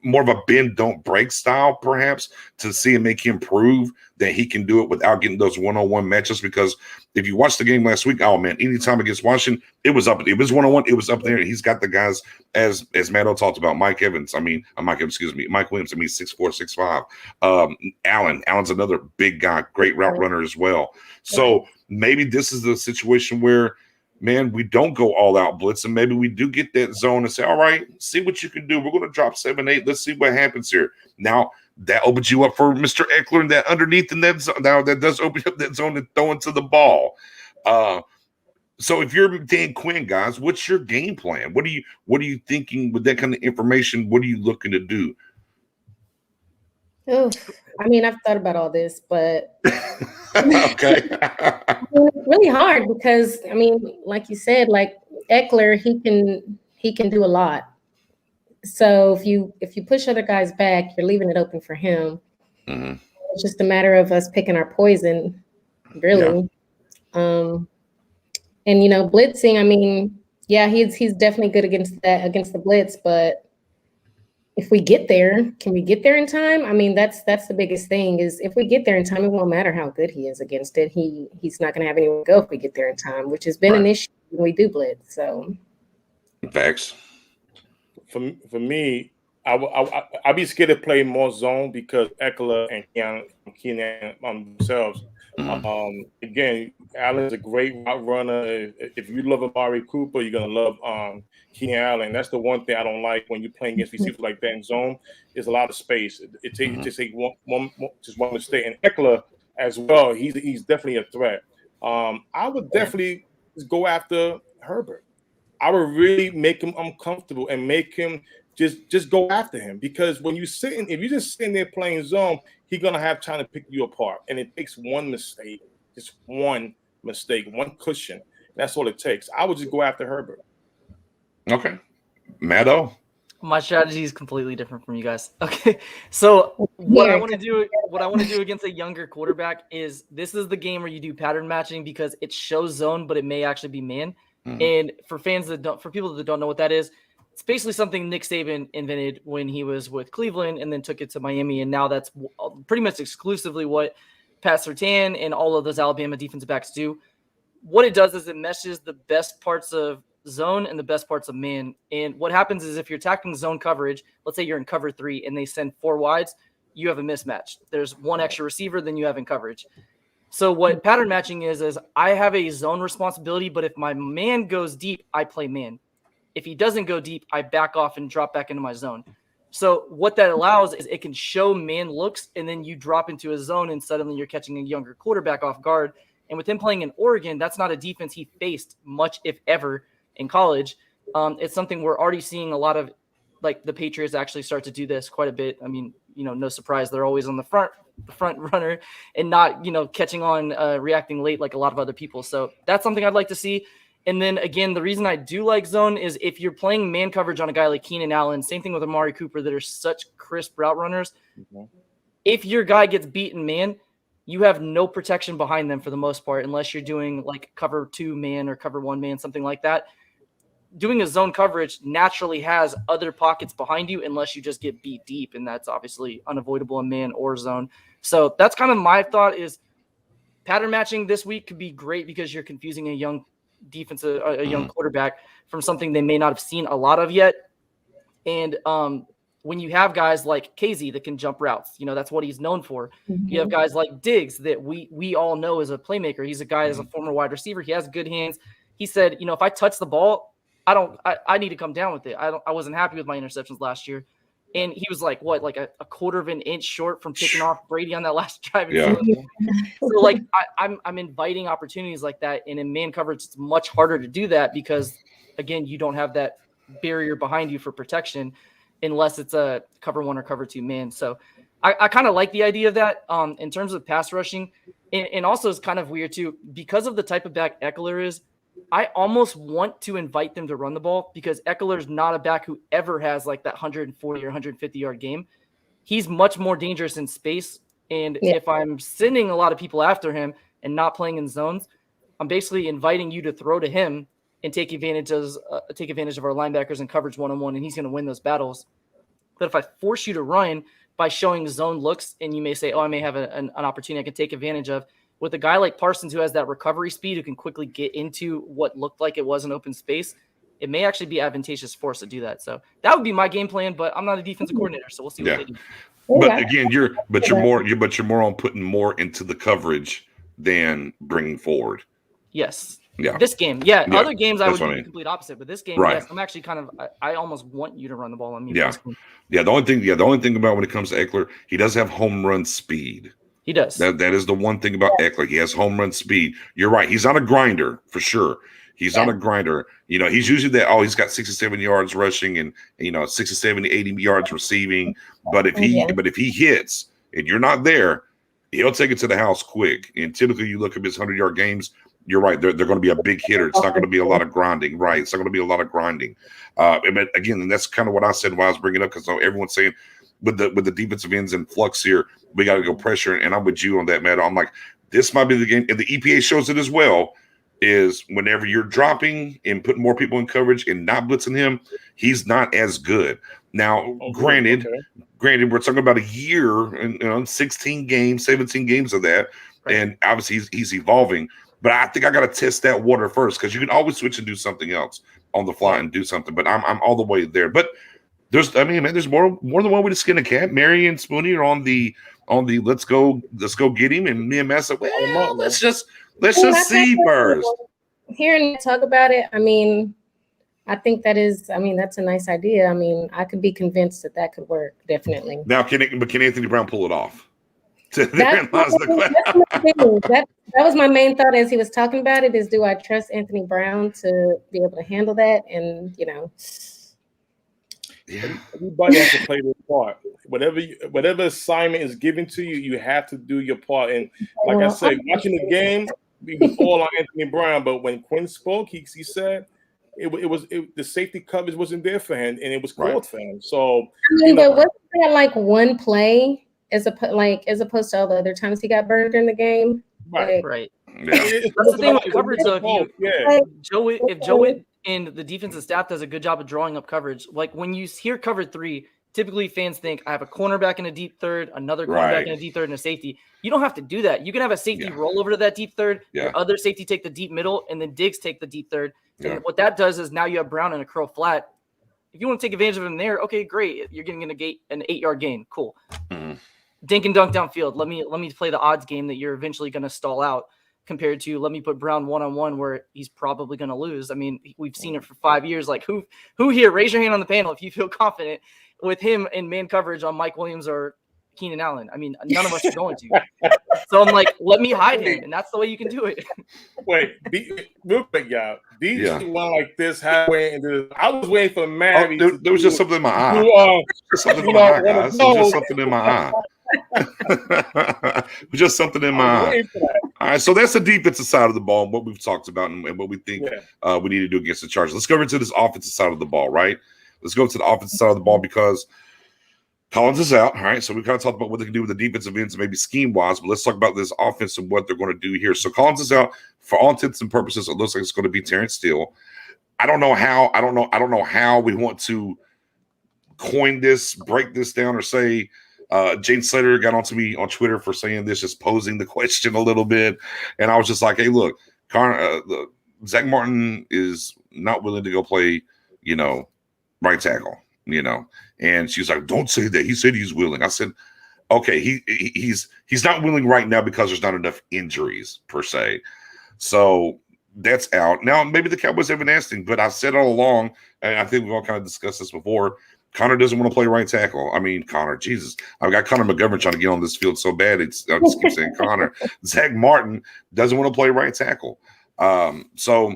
more of a bend don't break style, perhaps, to see and make him prove that he can do it without getting those one-on-one matchups. Because if you watched the game last week, oh man, anytime against Washington, it was up. It was one-on-one, it was up there. And he's got the guys, as Matto talked about, Mike Williams. I mean, 6'4", 6'5". Allen's another big guy, great route runner as well. So maybe this is the situation where, man, we don't go all out blitz, and maybe we do get that zone and say, all right, see what you can do. We're going to drop 7-8. Let's see what happens here. Now, that opens you up for Mr. Eckler and that underneath in that zone. Now, that does open up that zone and throw into the ball. So if you're Dan Quinn, guys, what's your game plan? What are you thinking with that kind of information? What are you looking to do? Oh, I mean, I've thought about all this, but okay. it's really hard because, I mean, like you said, like Eckler, he can do a lot. So if you push other guys back, you're leaving it open for him. Mm-hmm. It's just a matter of us picking our poison, really. Yeah. And blitzing. I mean, yeah, he's definitely good against the blitz, but if we get there, can we get there in time? I mean, that's the biggest thing is if we get there in time, it won't matter how good he is against it. He's not going to have anywhere to go if we get there in time, which has been an issue when we do blitz. So, facts. For me, I'd be scared to play more zone because Eckler and Keenan themselves. Again, Allen's a great route runner. If you love Amari Cooper, you're gonna love Keenan Allen. That's the one thing I don't like when you're playing against receivers like that in zone. There's a lot of space. It takes just take one mistake. And Eckler as well. He's definitely a threat. I would definitely go after Herbert. I would really make him uncomfortable and make him just go after him, because when if you're just sitting there playing zone, he's gonna have time to pick you apart, and it takes one mistake, one cushion. That's all it takes. I would just go after Herbert. Okay, Matto. My strategy is completely different from you guys. Okay, so what I want to do against a younger quarterback is this is the game where you do pattern matching because it shows zone, but it may actually be man. Mm-hmm. And for people that don't know what that is, it's basically something Nick Saban invented when he was with Cleveland and then took it to Miami. And now that's pretty much exclusively what Pat Surtain and all of those Alabama defensive backs do. What it does is it meshes the best parts of zone and the best parts of man. And what happens is if you're attacking zone coverage, let's say you're in cover 3 and they send 4 wides, you have a mismatch. There's one extra receiver than you have in coverage. So what pattern matching is I have a zone responsibility, but if my man goes deep, I play man. If he doesn't go deep, I back off and drop back into my zone. So what that allows is it can show man looks, and then you drop into a zone, and suddenly you're catching a younger quarterback off guard. And with him playing in Oregon, that's not a defense he faced much, if ever, in college. It's something we're already seeing a lot of, like the Patriots actually start to do this quite a bit. I mean, no surprise. They're always on the front runner and not, catching on, reacting late like a lot of other people. So that's something I'd like to see. And then again, the reason I do like zone is if you're playing man coverage on a guy like Keenan Allen, same thing with Amari Cooper, that are such crisp route runners. Mm-hmm. If your guy gets beaten man, you have no protection behind them for the most part, unless you're doing like cover 2 man or cover 1 man, something like that. Doing a zone coverage naturally has other pockets behind you unless you just get beat deep, and that's obviously unavoidable in man or zone. So that's kind of my thought is pattern matching this week could be great because you're confusing a young defensive, a young quarterback from something they may not have seen a lot of yet. And when you have guys like KZ that can jump routes, that's what he's known for. Mm-hmm. You have guys like Diggs that we all know as a playmaker. He's a guy as a former wide receiver. He has good hands. He said, if I touch the ball, I need to come down with it. I wasn't happy with my interceptions last year. And he was like, what, like a quarter of an inch short from picking off Brady on that last drive. Yeah. So like I'm inviting opportunities like that. And in man coverage, it's much harder to do that because, again, you don't have that barrier behind you for protection unless it's a cover 1 or cover 2 man. So I kind of like the idea of that in terms of pass rushing. And also it's kind of weird too, because of the type of back Eckler is. I almost want to invite them to run the ball because Eckler's not a back who ever has like that 140 or 150 yard game. He's much more dangerous in space. And if I'm sending a lot of people after him and not playing in zones, I'm basically inviting you to throw to him and take advantage of our linebackers and coverage one-on-one, and he's going to win those battles. But if I force you to run by showing zone looks, and you may say, oh, I may have an opportunity I can take advantage of, with a guy like Parsons who has that recovery speed, who can quickly get into what looked like it was an open space, it may actually be advantageous for us to do that. So that would be my game plan, but I'm not a defensive coordinator, so we'll see what they do. But again, you're more on putting more into the coverage than bringing forward. Yes. Yeah. This game. Yeah. Other games I would do the complete opposite, but this game, right. Yes, I'm actually I almost want you to run the ball on me. Yeah. Yeah. The only thing about when it comes to Eckler, he does have home run speed. He does. That is the one thing about Eckler. He has home run speed. You're right. He's not a grinder for sure. He's not a grinder. You know, he's usually that, he's got 67 yards rushing and 67, 80 yards receiving. But if he hits and you're not there, he'll take it to the house quick. And typically you look at his 100-yard games, you're right. They're going to be a big hitter. It's not going to be a lot of grinding. Right. It's not going to be a lot of grinding. But again, and that's kind of what I said when I was bringing it up, because everyone's saying with the defensive ends in flux here, we got to go pressure. And I'm with you on that, Matt. I'm like, this might be the game. And the EPA shows it as well, is whenever you're dropping and putting more people in coverage and not blitzing him, he's not as good. Now, granted, we're talking about a year and 16 games, 17 games of that. Right. And obviously he's evolving. But I think I got to test that water first, because you can always switch and do something else on the fly and do something. But I'm all the way there. But there's more than one way to skin a cat. Mary and Spoonie are on the let's go get him, and me and Matt said, well, let's just see first. Hearing you talk about it, I think that's a nice idea. I could be convinced that could work, definitely. Now, can Anthony Brown pull it off? That was my main thought as he was talking about it, is do I trust Anthony Brown to be able to handle that? And everybody has to play their part. Whatever assignment is given to you, you have to do your part. And like I said, watching the game, we was all on Anthony Brown. But when Quinn spoke, he said the safety coverage wasn't there for him, and it was called for him. So but wasn't that like one play as opposed to all the other times he got burned in the game? Right. Right. Yeah. That's the thing with coverage, though. If Joe Witt and the defensive staff does a good job of drawing up coverage, like when you hear cover 3, typically fans think I have a cornerback in a deep third, another cornerback in a deep third, and a safety. You don't have to do that. You can have a safety roll over to that deep third, your other safety take the deep middle, and then Diggs take the deep third. And what that does is now you have Brown in a curl flat. If you want to take advantage of him there, okay, great. You're getting an 8-yard gain. Cool. Mm-hmm. Dink and dunk downfield. Let me play the odds game that you're eventually going to stall out, compared to let me put Brown one-on-one where he's probably going to lose. We've seen it for 5 years. Like who here, raise your hand on the panel if you feel confident with him in man coverage on Mike Williams or Keenan Allen. None of us are going to. So I'm like, let me hide him, and that's the way you can do it. Wait, real quick, y'all. These went like this halfway into. I was waiting for Mary. There was just something in my eye. Something in my eye, guys. There was just something in my eye. Just something in my eye. All right, so that's the defensive side of the ball and what we've talked about and what we think we need to do against the Chargers. Let's go over to this offensive side of the ball, right? Let's go to the offensive side of the ball, because Collins is out. All right, so we kind of talked about what they can do with the defensive ends, maybe scheme-wise, but let's talk about this offense and what they're going to do here. So Collins is out for all intents and purposes. It looks like it's going to be Terrence Steele. I don't know how we want to coin this, break this down, or say. Jane Slater got onto me on Twitter for saying this, just posing the question a little bit. And I was just like, hey, look, Zach Martin is not willing to go play, right tackle, And she was like, don't say that. He said he's willing. I said, okay, he's not willing right now because there's not enough injuries per se. So that's out. Now, maybe the Cowboys haven't asked him, but I've said all along, and I think we've all kind of discussed this before, Connor doesn't want to play right tackle. Connor, Jesus. I've got Connor McGovern trying to get on this field so bad. I just keep saying Connor. Zach Martin doesn't want to play right tackle. So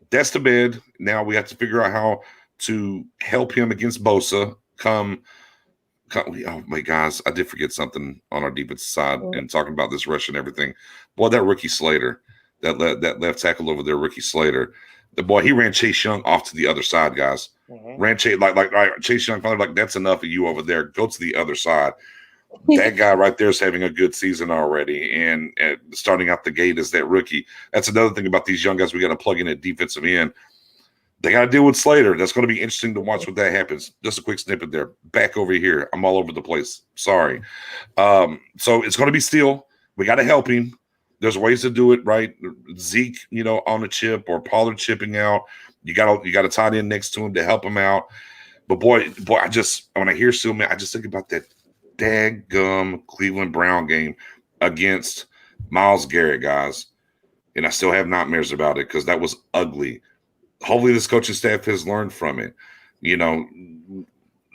that's the bed. Now we have to figure out how to help him against Bosa come Oh my guys, I did forget something on our defensive side and talking about this rush and everything. Boy, that rookie Slater, that left tackle over there, rookie Slater, the boy, he ran Chase Young off to the other side, guys. Ran Chase like Chase Young finally like, that's enough of you over there. Go to the other side. That guy right there is having a good season already, and starting out the gate as that rookie. That's another thing about these young guys we got to plug in at defensive end. They got to deal with Slater. That's going to be interesting to watch what that happens. Just a quick snippet there. Back over here. I'm all over the place. Sorry. So it's going to be Steele. We got to help him. There's ways to do it, right? Zeke, on the chip or Pollard chipping out. You got a tight end next to him to help him out. But boy, when I hear Steele, man, I just think about that daggum Cleveland Brown game against Myles Garrett, guys. And I still have nightmares about it because that was ugly. Hopefully this coaching staff has learned from it.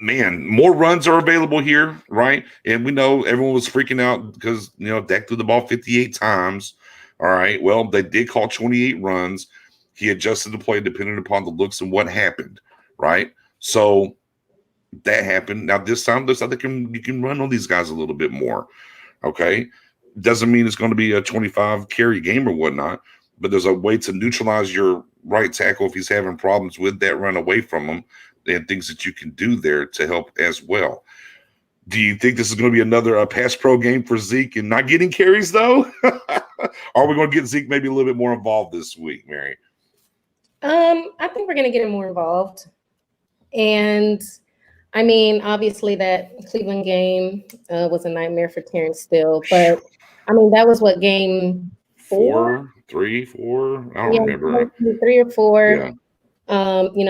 Man, more runs are available here, right? And we know everyone was freaking out because, Dak threw the ball 58 times. All right. Well, they did call 28 runs. He adjusted the play depending upon the looks and what happened, right? So that happened. Now this time, looks like you can run on these guys a little bit more, okay? Doesn't mean it's going to be a 25 carry game or whatnot, but there's a way to neutralize your right tackle if he's having problems with that run away from him, and things that you can do there to help as well. Do you think this is going to be another pass pro game for Zeke and not getting carries, though? Are we going to get Zeke maybe a little bit more involved this week, Mary? I think we're going to get him more involved. And, I mean, obviously that Cleveland game was a nightmare for Terrence Steele. But, I mean, that was what, game 4? 3, 4? I don't remember. 3 or 4. Yeah.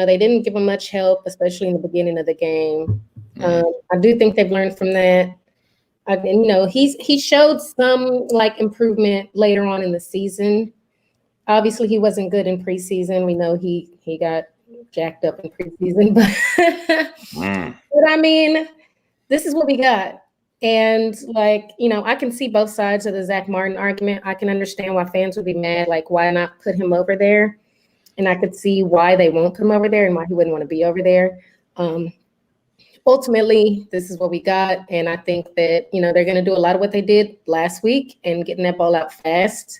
They didn't give him much help, especially in the beginning of the game. I do think they've learned from that. He showed some improvement later on in the season. Obviously, he wasn't good in preseason. We know he got jacked up in preseason, but I mean, this is what we got. And I can see both sides of the Zach Martin argument. I can understand why fans would be mad. Why not put him over there? And I could see why they won't put him over there and why he wouldn't want to be over there. Ultimately, this is what we got. And I think that, they're going to do a lot of what they did last week and getting that ball out fast.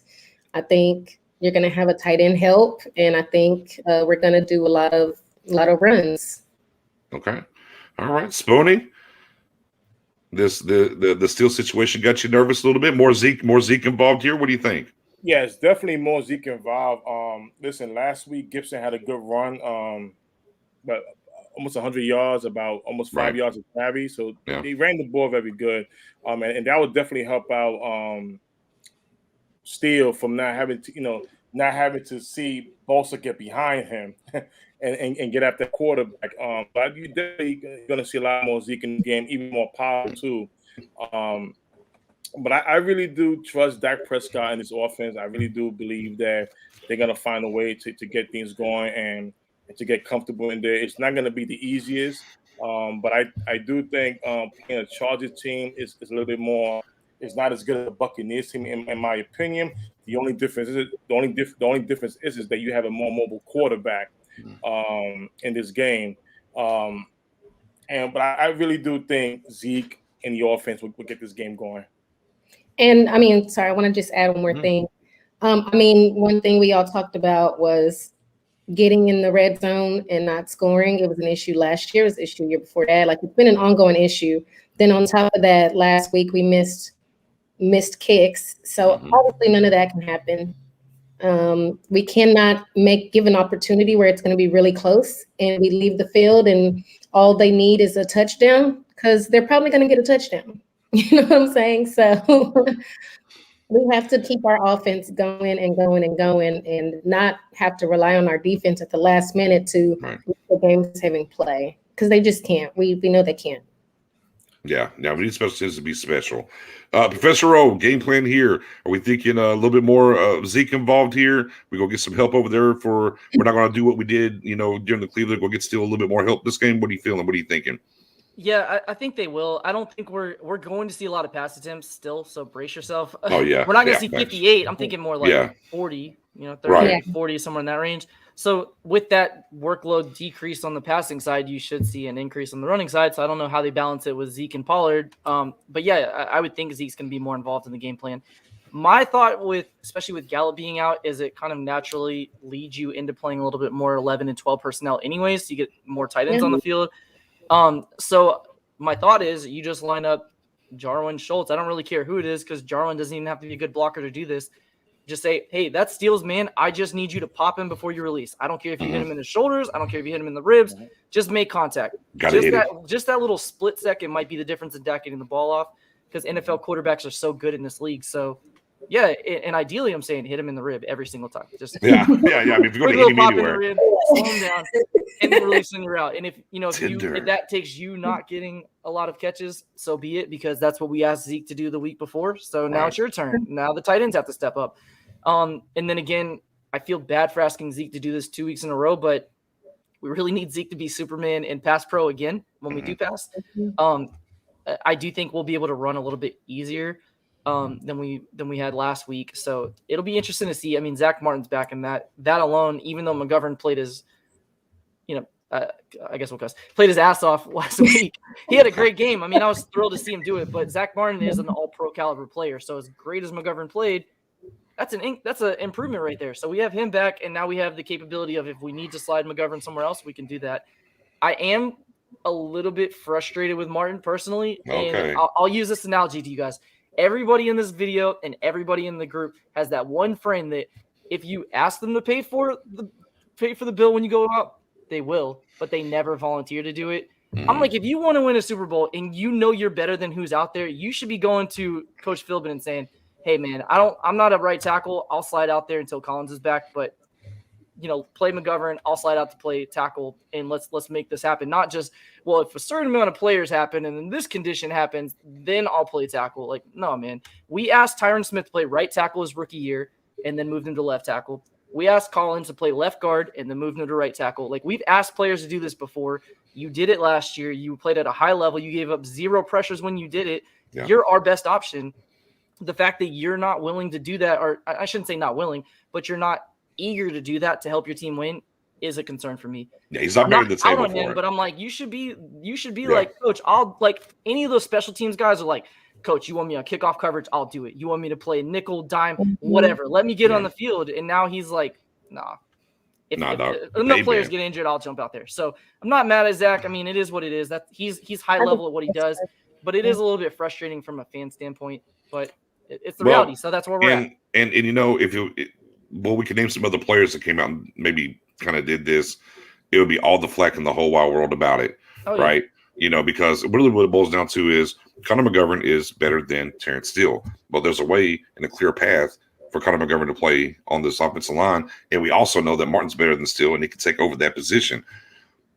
I think you're going to have a tight end help. And I think we're going to do a lot of runs. Okay. All right. Spoony, the Steele situation got you nervous a little bit? More Zeke involved here? What do you think? Yeah, it's definitely more Zeke involved. Listen, last week Gibson had a good run, but almost 100 yards, about almost 5 yards of carry. So he ran the ball very good, and that would definitely help out Steele from not having to see Bosa get behind him and get after the quarterback. But you're definitely going to see a lot more Zeke in the game, even more power too. But I really do trust Dak Prescott and his offense. I really do believe that they're going to find a way to get things going and to get comfortable in there. It's not going to be the easiest, but I do think playing a Chargers team is a little bit more. It's not as good as the Buccaneers team, in my opinion. The only difference is that you have a more mobile quarterback in this game. But I really do think Zeke and the offense will get this game going. And I mean, sorry, I want to just add one more thing. One thing we all talked about was getting in the red zone and not scoring. It was an issue last year. It was an issue year before that. It's been an ongoing issue. Then on top of that, last week we missed kicks. So obviously none of that can happen. We cannot give an opportunity where it's going to be really close and we leave the field and all they need is a touchdown, because they're probably going to get a touchdown. You know what I'm saying? So we have to keep our offense going and going and going and not have to rely on our defense at the last minute to keep the games having play, because they just can't. We know they can't. Yeah, we need special teams to be special. Professor O, game plan here. Are we thinking a little bit more Zeke involved here? We go get some help over there we're not going to do what we did, during the Cleveland. Go get still a little bit more help this game. What are you feeling? What are you thinking? Yeah, I think they will. I don't think we're going to see a lot of pass attempts still, so brace yourself. Oh, yeah. We're not going to see 58. I'm thinking more 40, 30, 40, somewhere in that range. So with that workload decrease on the passing side, you should see an increase on the running side. So I don't know how they balance it with Zeke and Pollard. But yeah, I would think Zeke's going to be more involved in the game plan. My thought especially with Gallup being out, is it kind of naturally leads you into playing a little bit more 11 and 12 personnel anyways, so you get more tight ends on the field. So my thought is you just line up Jarwin, Schultz. I don't really care who it is because Jarwin doesn't even have to be a good blocker to do this. Just say, hey, that's Steele's man. I just need you to pop him before you release. I don't care if you hit him in the shoulders. I don't care if you hit him in the ribs. Just make contact. Just that little split second might be the difference in Dak getting the ball off, because NFL quarterbacks are so good in this league. So, yeah, and ideally, I'm saying hit him in the rib every single time. Just yeah. I mean, if you're going to hit him pop anywhere, in the rib, slow him down, and then release in your route. And if that takes you not getting a lot of catches, so be it, because that's what we asked Zeke to do the week before. So now it's your turn. Now the tight ends have to step up. And then again, I feel bad for asking Zeke to do this 2 weeks in a row, but we really need Zeke to be Superman and pass pro again when we do pass. I do think we'll be able to run a little bit easier than we had last week. So it'll be interesting to see. I mean, Zach Martin's back in that alone, even though McGovern played his, I guess played his ass off last week. He had a great game. I mean, I was thrilled to see him do it, but Zach Martin is an all-pro caliber player. So as great as McGovern played, that's an improvement right there. So we have him back, and now we have the capability of, if we need to slide McGovern somewhere else, we can do that. I am a little bit frustrated with Martin personally, and I'll use this analogy to you guys. Everybody in this video and everybody in the group has that one friend that if you ask them to pay for the bill when you go out, they will, but they never volunteer to do it. I'm like, if you want to win a Super Bowl and you know you're better than who's out there, you should be going to Coach Philbin and saying, hey man, I'm not a right tackle. I'll slide out there until Collins is back, but play McGovern. I'll slide out to play tackle, and let's make this happen. Not just, well, if a certain amount of players happen and then this condition happens, then I'll play tackle. Like, no, man. We asked Tyron Smith to play right tackle his rookie year and then moved him to left tackle. We asked Collins to play left guard and then moved him to right tackle. Like, we've asked players to do this before. You did it last year. You played at a high level. You gave up 0 pressures when you did it. Yeah. You're our best option. The fact that you're not willing to do that, or I shouldn't say not willing, but you're not eager to do that to help your team win, is a concern for me. Yeah, he's not making the table for him, but I'm like, you should be like, Coach, I'll, like, any of those special teams guys are like, Coach, you want me on kickoff coverage? I'll do it. You want me to play nickel, dime, whatever. Let me get on the field. And now he's like, nah. If enough players get injured, I'll jump out there. So I'm not mad at Zach. I mean, it is what it is. That he's high level at what he does, but it is a little bit frustrating from a fan standpoint. But it's the reality. So that's where we're at. And we could name some other players that came out and maybe kind of did this. It would be all the flack in the whole wide world about it, right? Because really what it boils down to is Connor McGovern is better than Terrence Steele. But there's a way and a clear path for Connor McGovern to play on this offensive line. And we also know that Martin's better than Steele, and he can take over that position.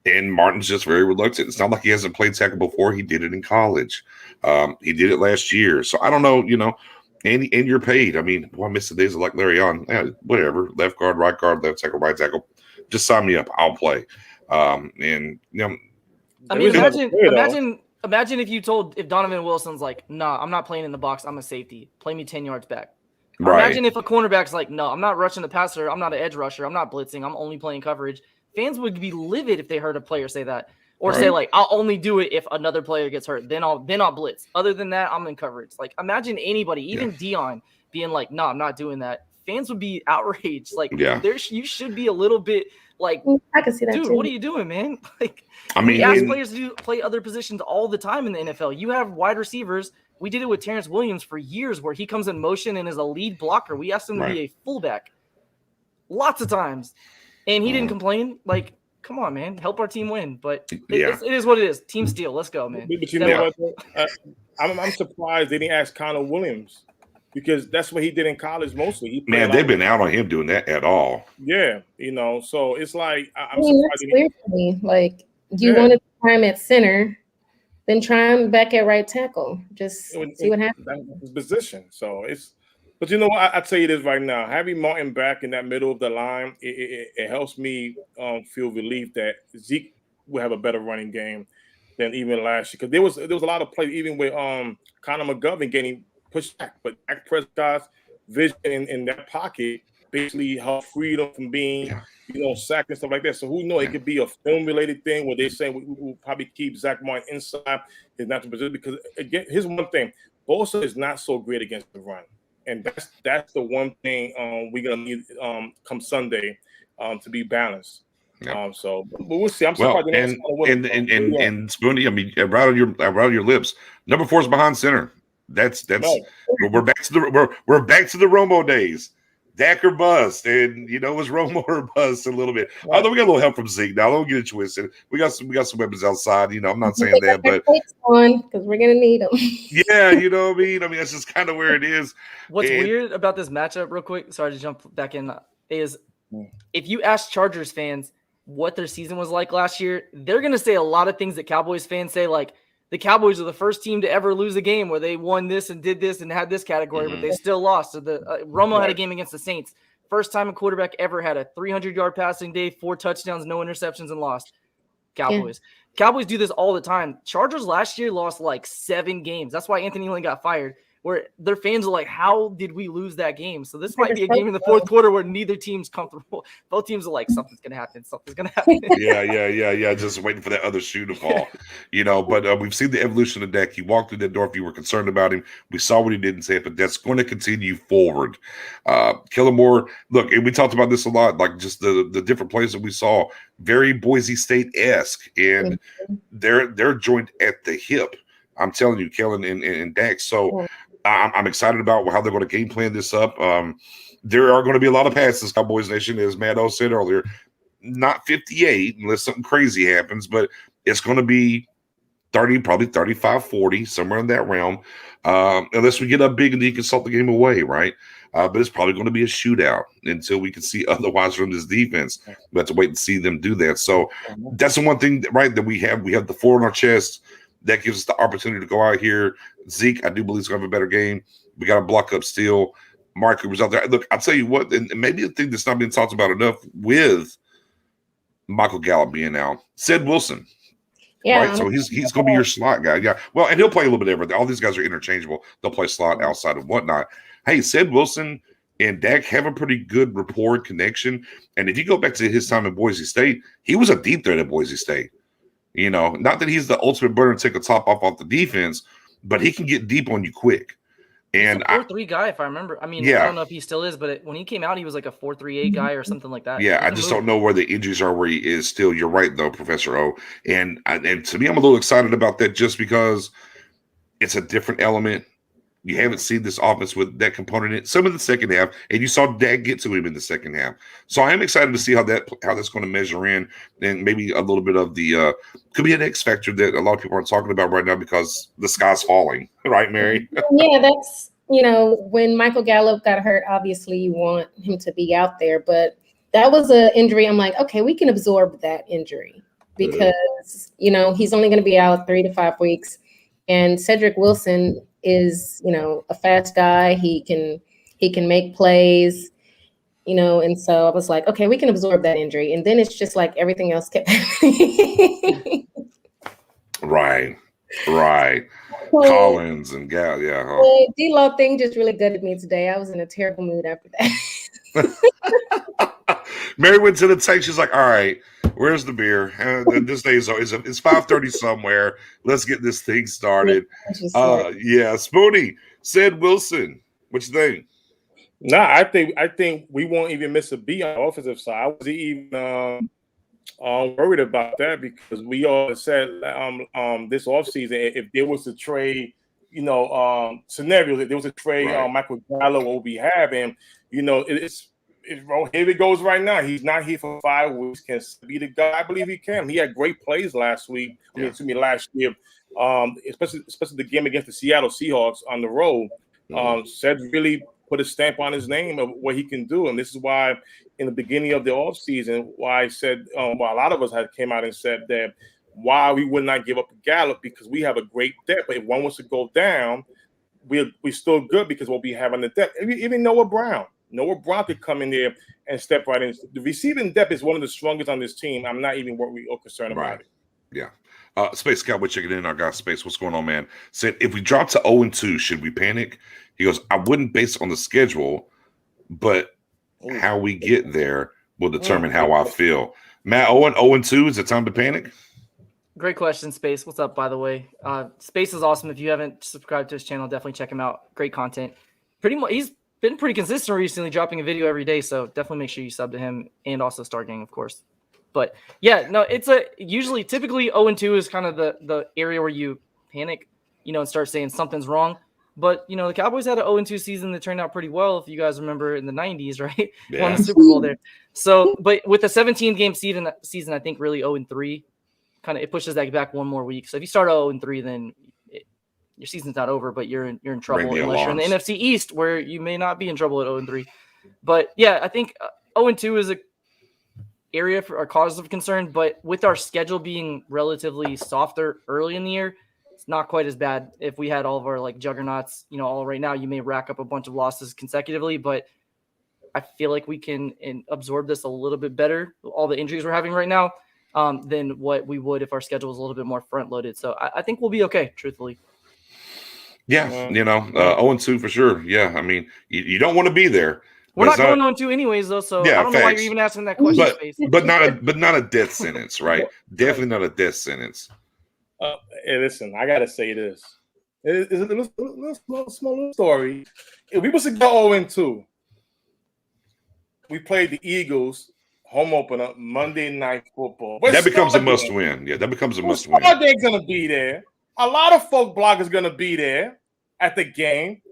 And Martin's just very reluctant. It's not like he hasn't played tackle before. He did it in college. He did it last year. So I don't know, and you're paid. I mean, I miss the days of like Larry on. Whatever, left guard, right tackle, right tackle. Just sign me up. I'll play. I mean, imagine if Donovan Wilson's like, nah, I'm not playing in the box. I'm a safety. Play me 10 yards back. Right. Imagine if a cornerback's like, no, I'm not rushing the passer. I'm not an edge rusher. I'm not blitzing. I'm only playing coverage. Fans would be livid if they heard a player say that, or say like, I'll only do it if another player gets hurt. Then I'll blitz. Other than that, I'm in coverage. Like, imagine anybody, even Dion, being like, no, I'm not doing that. Fans would be outraged. Like, you should be a little bit like, I can see that, dude, too. What are you doing, man? Like, I mean, we ask players to play other positions all the time in the NFL. You have wide receivers. We did it with Terrence Williams for years, where he comes in motion and is a lead blocker. We asked him to be a fullback lots of times, and he didn't complain. Like, come on, man, help our team win. But it is what it is. Team steal. Let's go, man. But you know what? I'm surprised they didn't ask Connor Williams, because that's what he did in college mostly. They've been out on him doing that at all. Yeah, so it's like I mean, that's weird to me. Like, you wanted to try him at center, then try him back at right tackle. Just see what happens. His position. So but you know what? I tell you this right now: having Martin back in that middle of the line, it helps me feel relief that Zeke will have a better running game than even last year. Because there was a lot of plays, even with Connor McGovern getting pushed back, but Dak Prescott's vision in that pocket basically help free them from being, sacked and stuff like that. So who knows? Yeah. It could be a film-related thing where they say we'll probably keep Zach Martin inside his natural position. Because again, here's one thing: Bosa is not so great against the run, and that's the one thing we're gonna need come Sunday to be balanced. Yeah. But we'll see. I'm surprised. And Spoony, I mean, right on your lips. Number 4 is behind center. That's Right. we're back to the Romo days. Dak or bust, and it was Romo or bust a little bit. Right. Although we got a little help from Zeke now. Don't get it twisted. We got some weapons outside. I'm not saying that, but because we're gonna need them. yeah, you know what I mean. I mean, that's just kind of where it is. What's weird about this matchup, real quick, sorry to jump back in, is if you ask Chargers fans what their season was like last year, they're going to say a lot of things that Cowboys fans say, like the Cowboys are the first team to ever lose a game where they won this and did this and had this category, but they still lost. So Romo had a game against the Saints. First time a quarterback ever had a 300-yard passing day, 4 touchdowns, no interceptions, and lost. Cowboys. Yeah. Cowboys do this all the time. Chargers last year lost like 7 games. That's why Anthony Lynn got fired, where their fans are like, how did we lose that game? So this might be a game in the fourth quarter where neither team's comfortable. Both teams are like, something's going to happen. Something's going to happen. Yeah. Just waiting for that other shoe to fall, But we've seen the evolution of Dak. He walked through that door. If you were concerned about him, we saw what he did in Tampa. That's going to continue forward. Kellen Moore, look, and we talked about this a lot, like just the different plays that we saw, very Boise State-esque, and they're joined at the hip. I'm telling you, Kellen and Dak. So I'm excited about how they're going to game plan this up. There are going to be a lot of passes, Cowboys Nation, as Matt O said earlier. Not 58 unless something crazy happens, but it's going to be 30, probably 35, 40, somewhere in that realm. Unless we get up big and deconsult the game away, right? But it's probably going to be a shootout until we can see otherwise from this defense. We have to wait and see them do that. So that's the one thing, right, that we have. We have the 4 on our chest. That gives us the opportunity to go out here. Zeke, I do believe, is going to have a better game. We got to block up still. Mark was out there. Look, I'll tell you what, and maybe a thing that's not being talked about enough with Michael Gallup being out. Ced Wilson. Yeah. Right? So he's going to be your slot guy. Yeah. Well, and he'll play a little bit of everything. All these guys are interchangeable. They'll play slot, outside, and whatnot. Hey, Ced Wilson and Dak have a pretty good rapport and connection. And if you go back to his time at Boise State, he was a deep threat at Boise State. Not that he's the ultimate burner and take a top off the defense, but he can get deep on you quick. And he's a 4-3 guy, if I remember. I mean, I don't know if he still is, but when he came out, he was like a 4-3-8 guy or something like that. Yeah, I just don't know where the injuries are where he is still. You're right, though, Professor O. And to me, I'm a little excited about that just because it's a different element. You haven't seen this offense with that component in some of the second half, and you saw Dak get to him in the second half. So I am excited to see how that's going to measure in, and maybe a little bit of the could be an X factor that a lot of people aren't talking about right now because the sky's falling, right, Mary? Yeah, that's when Michael Gallup got hurt, obviously you want him to be out there, but that was an injury. I'm like, okay, we can absorb that injury because he's only going to be out 3 to 5 weeks, and Cedric Wilson is a fast guy. He can make plays, and so I was like, okay, we can absorb that injury. And then it's just like everything else kept happening. Right. Collins and Gal, yeah. The D-Law thing just really gutted me today. I was in a terrible mood after that. Mary went to the tank. She's like, all right, where's the beer? This day is it's 5:30 somewhere. Let's get this thing started. Yeah, Spoony, Ced Wilson. What you think? I think we won't even miss a beat on the offensive side. I was even worried about that because we all said this offseason if there was a trade, scenario, if there was a trade Michael Gallup will be having, here it goes right now. He's not here for 5 weeks. Can be the guy. I believe he can. He had great plays last week. Last year, especially the game against the Seattle Seahawks on the road. Ced really put a stamp on his name of what he can do, and this is why in the beginning of the offseason, why I said, a lot of us had came out and said that why we would not give up a Gallup because we have a great depth. But if one was to go down, we're still good because we'll be having the depth. Even Noah Brown could come in there and step right in. The receiving depth is one of the strongest on this team. I'm not even worried or concerned about it. Yeah. Space Cowboy checking in. Our guy Space, what's going on, man? Said if we drop to 0-2, should we panic? He goes, I wouldn't base it on the schedule, but how we get there will determine how I feel. Matt Owen, 0-2. Is it time to panic? Great question, Space. What's up, by the way? Space is awesome. If you haven't subscribed to his channel, definitely check him out. Great content. Pretty much, he's been pretty consistent recently, dropping a video every day. So definitely make sure you sub to him and also Stargang, of course. But yeah, no, it's typically 0-2 is kind of the area where you panic, and start saying something's wrong. But the Cowboys had an 0-2 season that turned out pretty well, if you guys remember, in the 90s, right? Yeah. Won the Super Bowl there. So, but with a 17-game season, I think really 0-3 kind of it pushes that back one more week. So if you start 0-3, then your season's not over, but you're in trouble unless you're in the NFC East, where you may not be in trouble at 0-3. But yeah, I think 0-2 is a area for our cause of concern. But with our schedule being relatively softer early in the year, it's not quite as bad. If we had all of our juggernauts, all right now, you may rack up a bunch of losses consecutively, but I feel like we can absorb this a little bit better, all the injuries we're having right now, than what we would if our schedule was a little bit more front loaded. So I think we'll be okay, truthfully. Yeah, 0-2 for sure. Yeah, I mean, you don't want to be there. We're not going 0-2 anyways, though. So yeah, I don't know why you're even asking that question. But not a death sentence, right? Definitely not a death sentence. Hey, listen, I gotta say this. It's a little small story. If we was to go 0-2, we played the Eagles home opener Monday Night Football. That becomes a must win. Yeah, that becomes a must win. They're gonna be there. A lot of folk bloggers gonna be there at the game.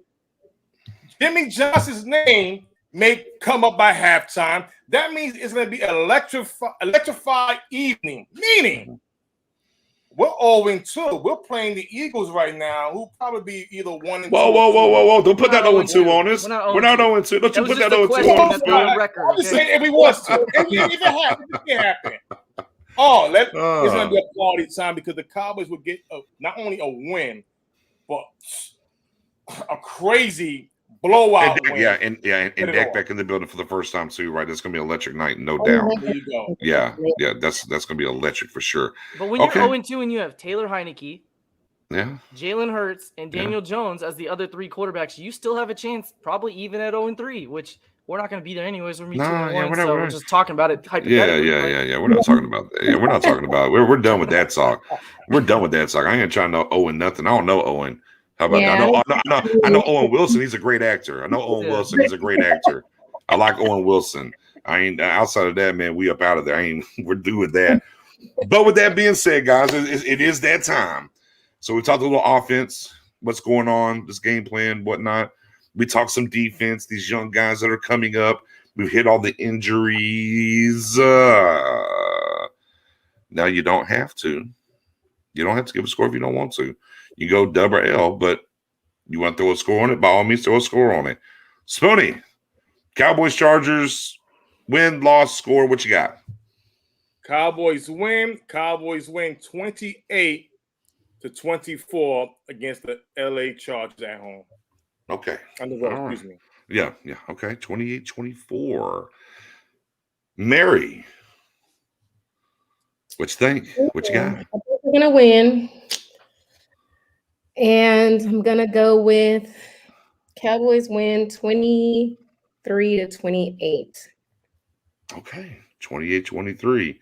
Jimmy Johnson's name may come up by halftime. That means it's gonna be an electrified evening. Meaning, we're 0-2. We're playing the Eagles right now, who probably be either 1-2. Whoa! Don't put that 0-2 on us. We're not 0-2. Don't you put that 0-2 on us, man? I'm just saying if we was to. If it happened. It's going to be a quality time because the Cowboys will get not only a win, but a crazy blowout win. And Dak back in the building for the first time too, right? It's going to be an electric night, no doubt. There you go. Yeah, that's going to be electric for sure. But when you're 0-2 and you have Taylor Heineke, Jalen Hurts, and Daniel Jones as the other three quarterbacks, you still have a chance, probably even at 0-3, which we're not going to be there anyways. We're 2-1, so we're just talking about it hypothetically. Yeah. We're not talking about that. Yeah, we're not talking about it. We're done with that talk. We're done with that talk. I ain't trying to know Owen nothing. I don't know Owen. How about that? I know Owen Wilson. He's a great actor. I know Owen Wilson. He's a great actor. I like Owen Wilson. I ain't outside of that, man. We up out of there. We're due with that. But with that being said, guys, it is that time. So we talked a little offense, what's going on, this game plan, whatnot. We talked some defense, these young guys that are coming up. We've hit all the injuries. Now you don't have to. You don't have to give a score if you don't want to. You go dub or L, but you want to throw a score on it, by all means, throw a score on it. Spoonie, Cowboys, Chargers, win, loss, score. What you got? Cowboys win 28-24 against the LA Chargers at home. Okay. Excuse me. Yeah. Okay. 28-24. Mary, what you think? What you got? We're gonna win, and I'm gonna go with Cowboys win 23-28. Okay, 28-23.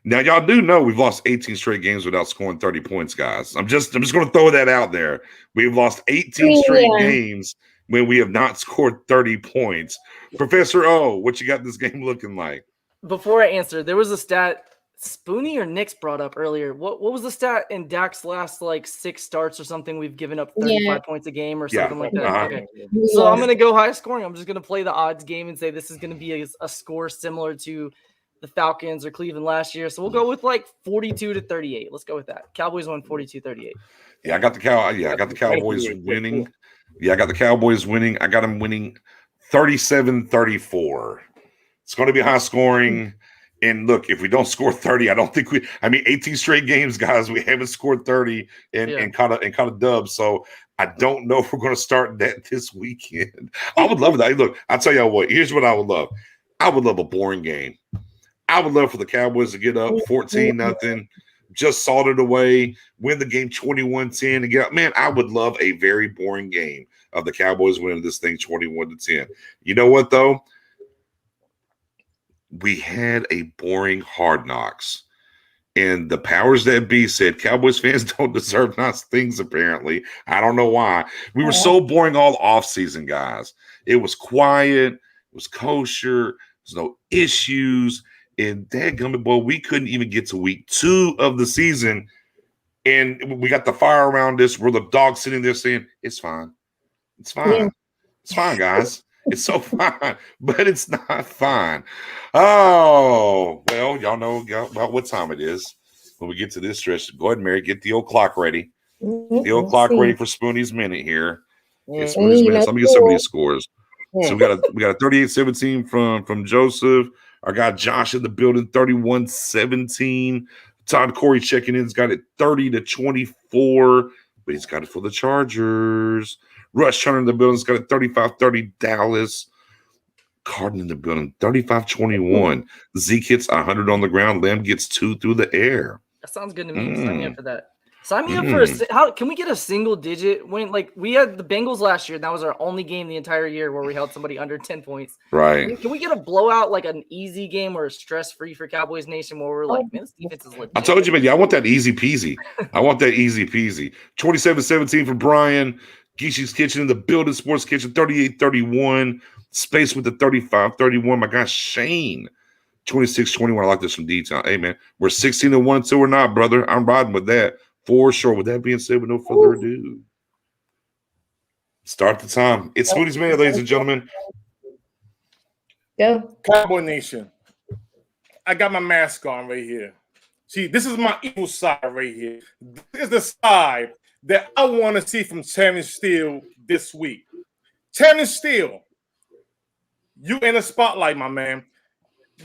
Now, y'all do know we've lost 18 straight games without scoring 30 points, guys. I'm just going to throw that out there. We've lost 18 straight games when we have not scored 30 points. Professor O, what you got this game looking like? Before I answer, there was a stat Spoonie or Nick's brought up earlier. What was the stat in Dak's last 6 starts or something? We've given up 35 points a game or something like that. Okay. So I'm going to go high scoring. I'm just going to play the odds game and say this is going to be a score similar to the Falcons or Cleveland last year. So we'll go with 42-38. Let's go with that. Cowboys won 42-38. Yeah, I got the Cowboys winning. Yeah, I got the Cowboys winning. I got them winning 37-34. It's going to be high scoring. And look, if we don't score 30, I don't think 18 straight games, guys, we haven't scored 30 and kind of dubs. So I don't know if we're going to start that this weekend. I would love that. Look, I'll tell you what, here's what I would love. I would love a boring game. I would love for the Cowboys to get up 14-0, just salt it away, win the game 21-10 and get up. Man, I would love a very boring game of the Cowboys winning this thing 21-10. You know what, though? we had a boring Hard Knocks. And the powers that be said Cowboys fans don't deserve nice things, apparently. I don't know why. We were so boring all offseason, guys. It was quiet. It was kosher. There's no issues. And dadgummit, boy, we couldn't even get to week 2 of the season. And we got the fire around us where the dog's sitting there saying, it's fine. It's fine. Yeah. It's fine, guys. It's so fine, but it's not fine. Oh, well, y'all know about what time it is when we get to this stretch. Go ahead, Mary, get the old clock ready. Get the old clock ready for Spoonie's Minute here. Yeah, Spoonie's Minute. Let me get some of these scores. So we got a 38-17 from Joseph. Our guy Josh in the building, 31-17. Todd Corey checking in. He's got it 30-24, but he's got it for the Chargers. Rush Turner in the building. He's got it 35-30 Dallas. Carden in the building, 35-21. Zeke hits 100 on the ground. Lamb gets 2 through the air. That sounds good to me. Sign me up for that. Sign me up for how can we get a single digit win? Like we had the Bengals last year. And that was our only game the entire year where we held somebody under 10 points. Right. Can we get a blowout, like an easy game or a stress-free for Cowboys Nation where we're like, man, this defense is legit. I told you, man, I want that easy peasy. 27-17 for Brian. Geeshy's Kitchen in the building, Sports Kitchen, 38-31. Space with the 35-31. My guy Shane, 26-21. I like this from detail. Hey, man, we're 16-1, so we're not, brother. I'm riding with that for sure. With that being said, with no further ado, start the time. It's Spoonie's Minute, ladies and gentlemen. Go. Cowboy Nation. I got my mask on right here. See, this is my evil side right here. This is the side that I want to see from Terrence Steele this week. Terrence Steele, you in the spotlight, my man.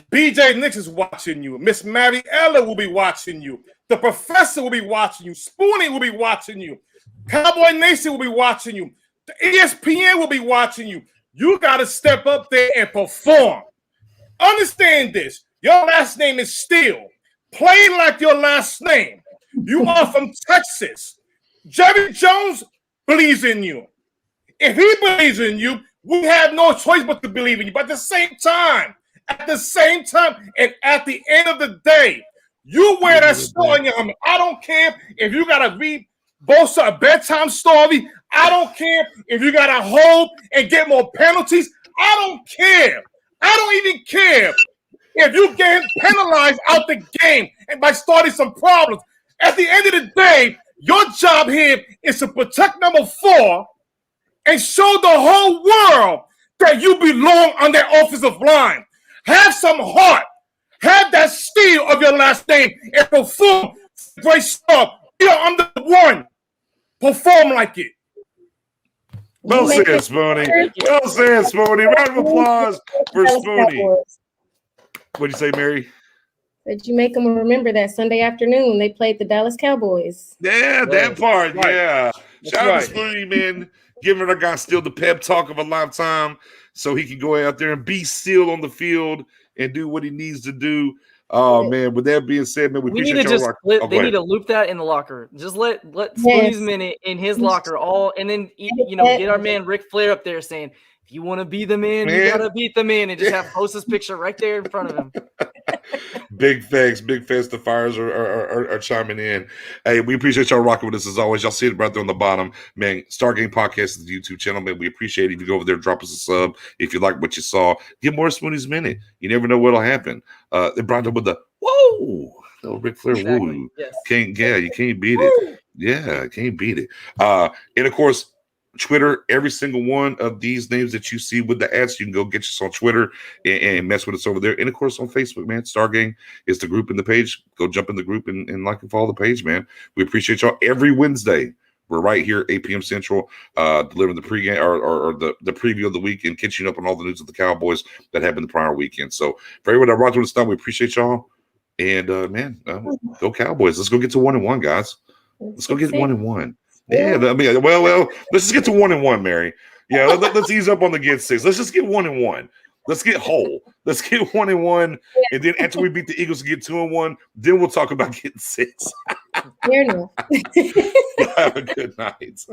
BJ Nix is watching you. Miss Mariella will be watching you. The professor will be watching you. Spoonie will be watching you. Cowboy Nation will be watching you. The ESPN will be watching you. You got to step up there and perform. Understand this. Your last name is Steele. Play like your last name. You are from Texas. Jerry Jones believes in you. If he believes in you, we have no choice but to believe in you. But at the same time, and at the end of the day, you wear that star on your helmet. I don't care if you got to read both a bedtime story. I don't care if you got to hold and get more penalties. I don't care. I don't even care if you get penalized out the game and by starting some problems. At the end of the day, your job here is to protect number 4 and show the whole world that you belong on that offensive line. Have some heart. Have that steel of your last name and perform. Great stuff. You're under 1. Perform like it. Well said, Spoonie. Well said, Spoonie. Round of applause for Spoonie. What'd you say, Mary? Did you make them remember that Sunday afternoon they played the Dallas Cowboys? Yeah, that part. Right. Yeah. Shout out to Spoonie, man. Giving our guy still the pep talk of a lifetime so he can go out there and be still on the field and do what he needs to do. Oh, man. With that being said, man, we need to just they need to loop that in the locker. Just let Spoonie's Minute in his locker and then, get our man Ric Flair up there saying, if you want to be the man, you got to beat the man, and just have Bosa's picture right there in front of him. Big thanks. The Fires are chiming in. Hey, we appreciate y'all rocking with us as always. Y'all see it right there on the bottom. Man, Stargame Podcast is the YouTube channel, man. We appreciate it. If you go over there, drop us a sub. If you like what you saw, get more Spoonie's Minute. You never know what'll happen. They brought up with the whoa. Little Ric Flair, exactly. woo. Yes. You can't beat it. Yeah, can't beat it. And of course, Twitter, every single one of these names that you see with the ads, you can go get us on Twitter and mess with us over there. And of course, on Facebook, man, Stargame is the group in the page. Go jump in the group and like and follow the page, man. We appreciate y'all. Every Wednesday, we're right here, 8 p.m. Central, delivering the pregame or the preview of the week and catching up on all the news of the Cowboys that happened the prior weekend. So for everyone that rocked with us down, we appreciate y'all. And go Cowboys. Let's go get to 1-1, guys. Let's go get 1-1. Yeah, I mean, well, let's just get to 1-1, Mary. Yeah, let's ease up on the get 6. Let's just get 1-1. Let's get whole. Let's get 1-1, and then after we beat the Eagles to get 2-1, then we'll talk about getting 6. Fair enough. Have a good night.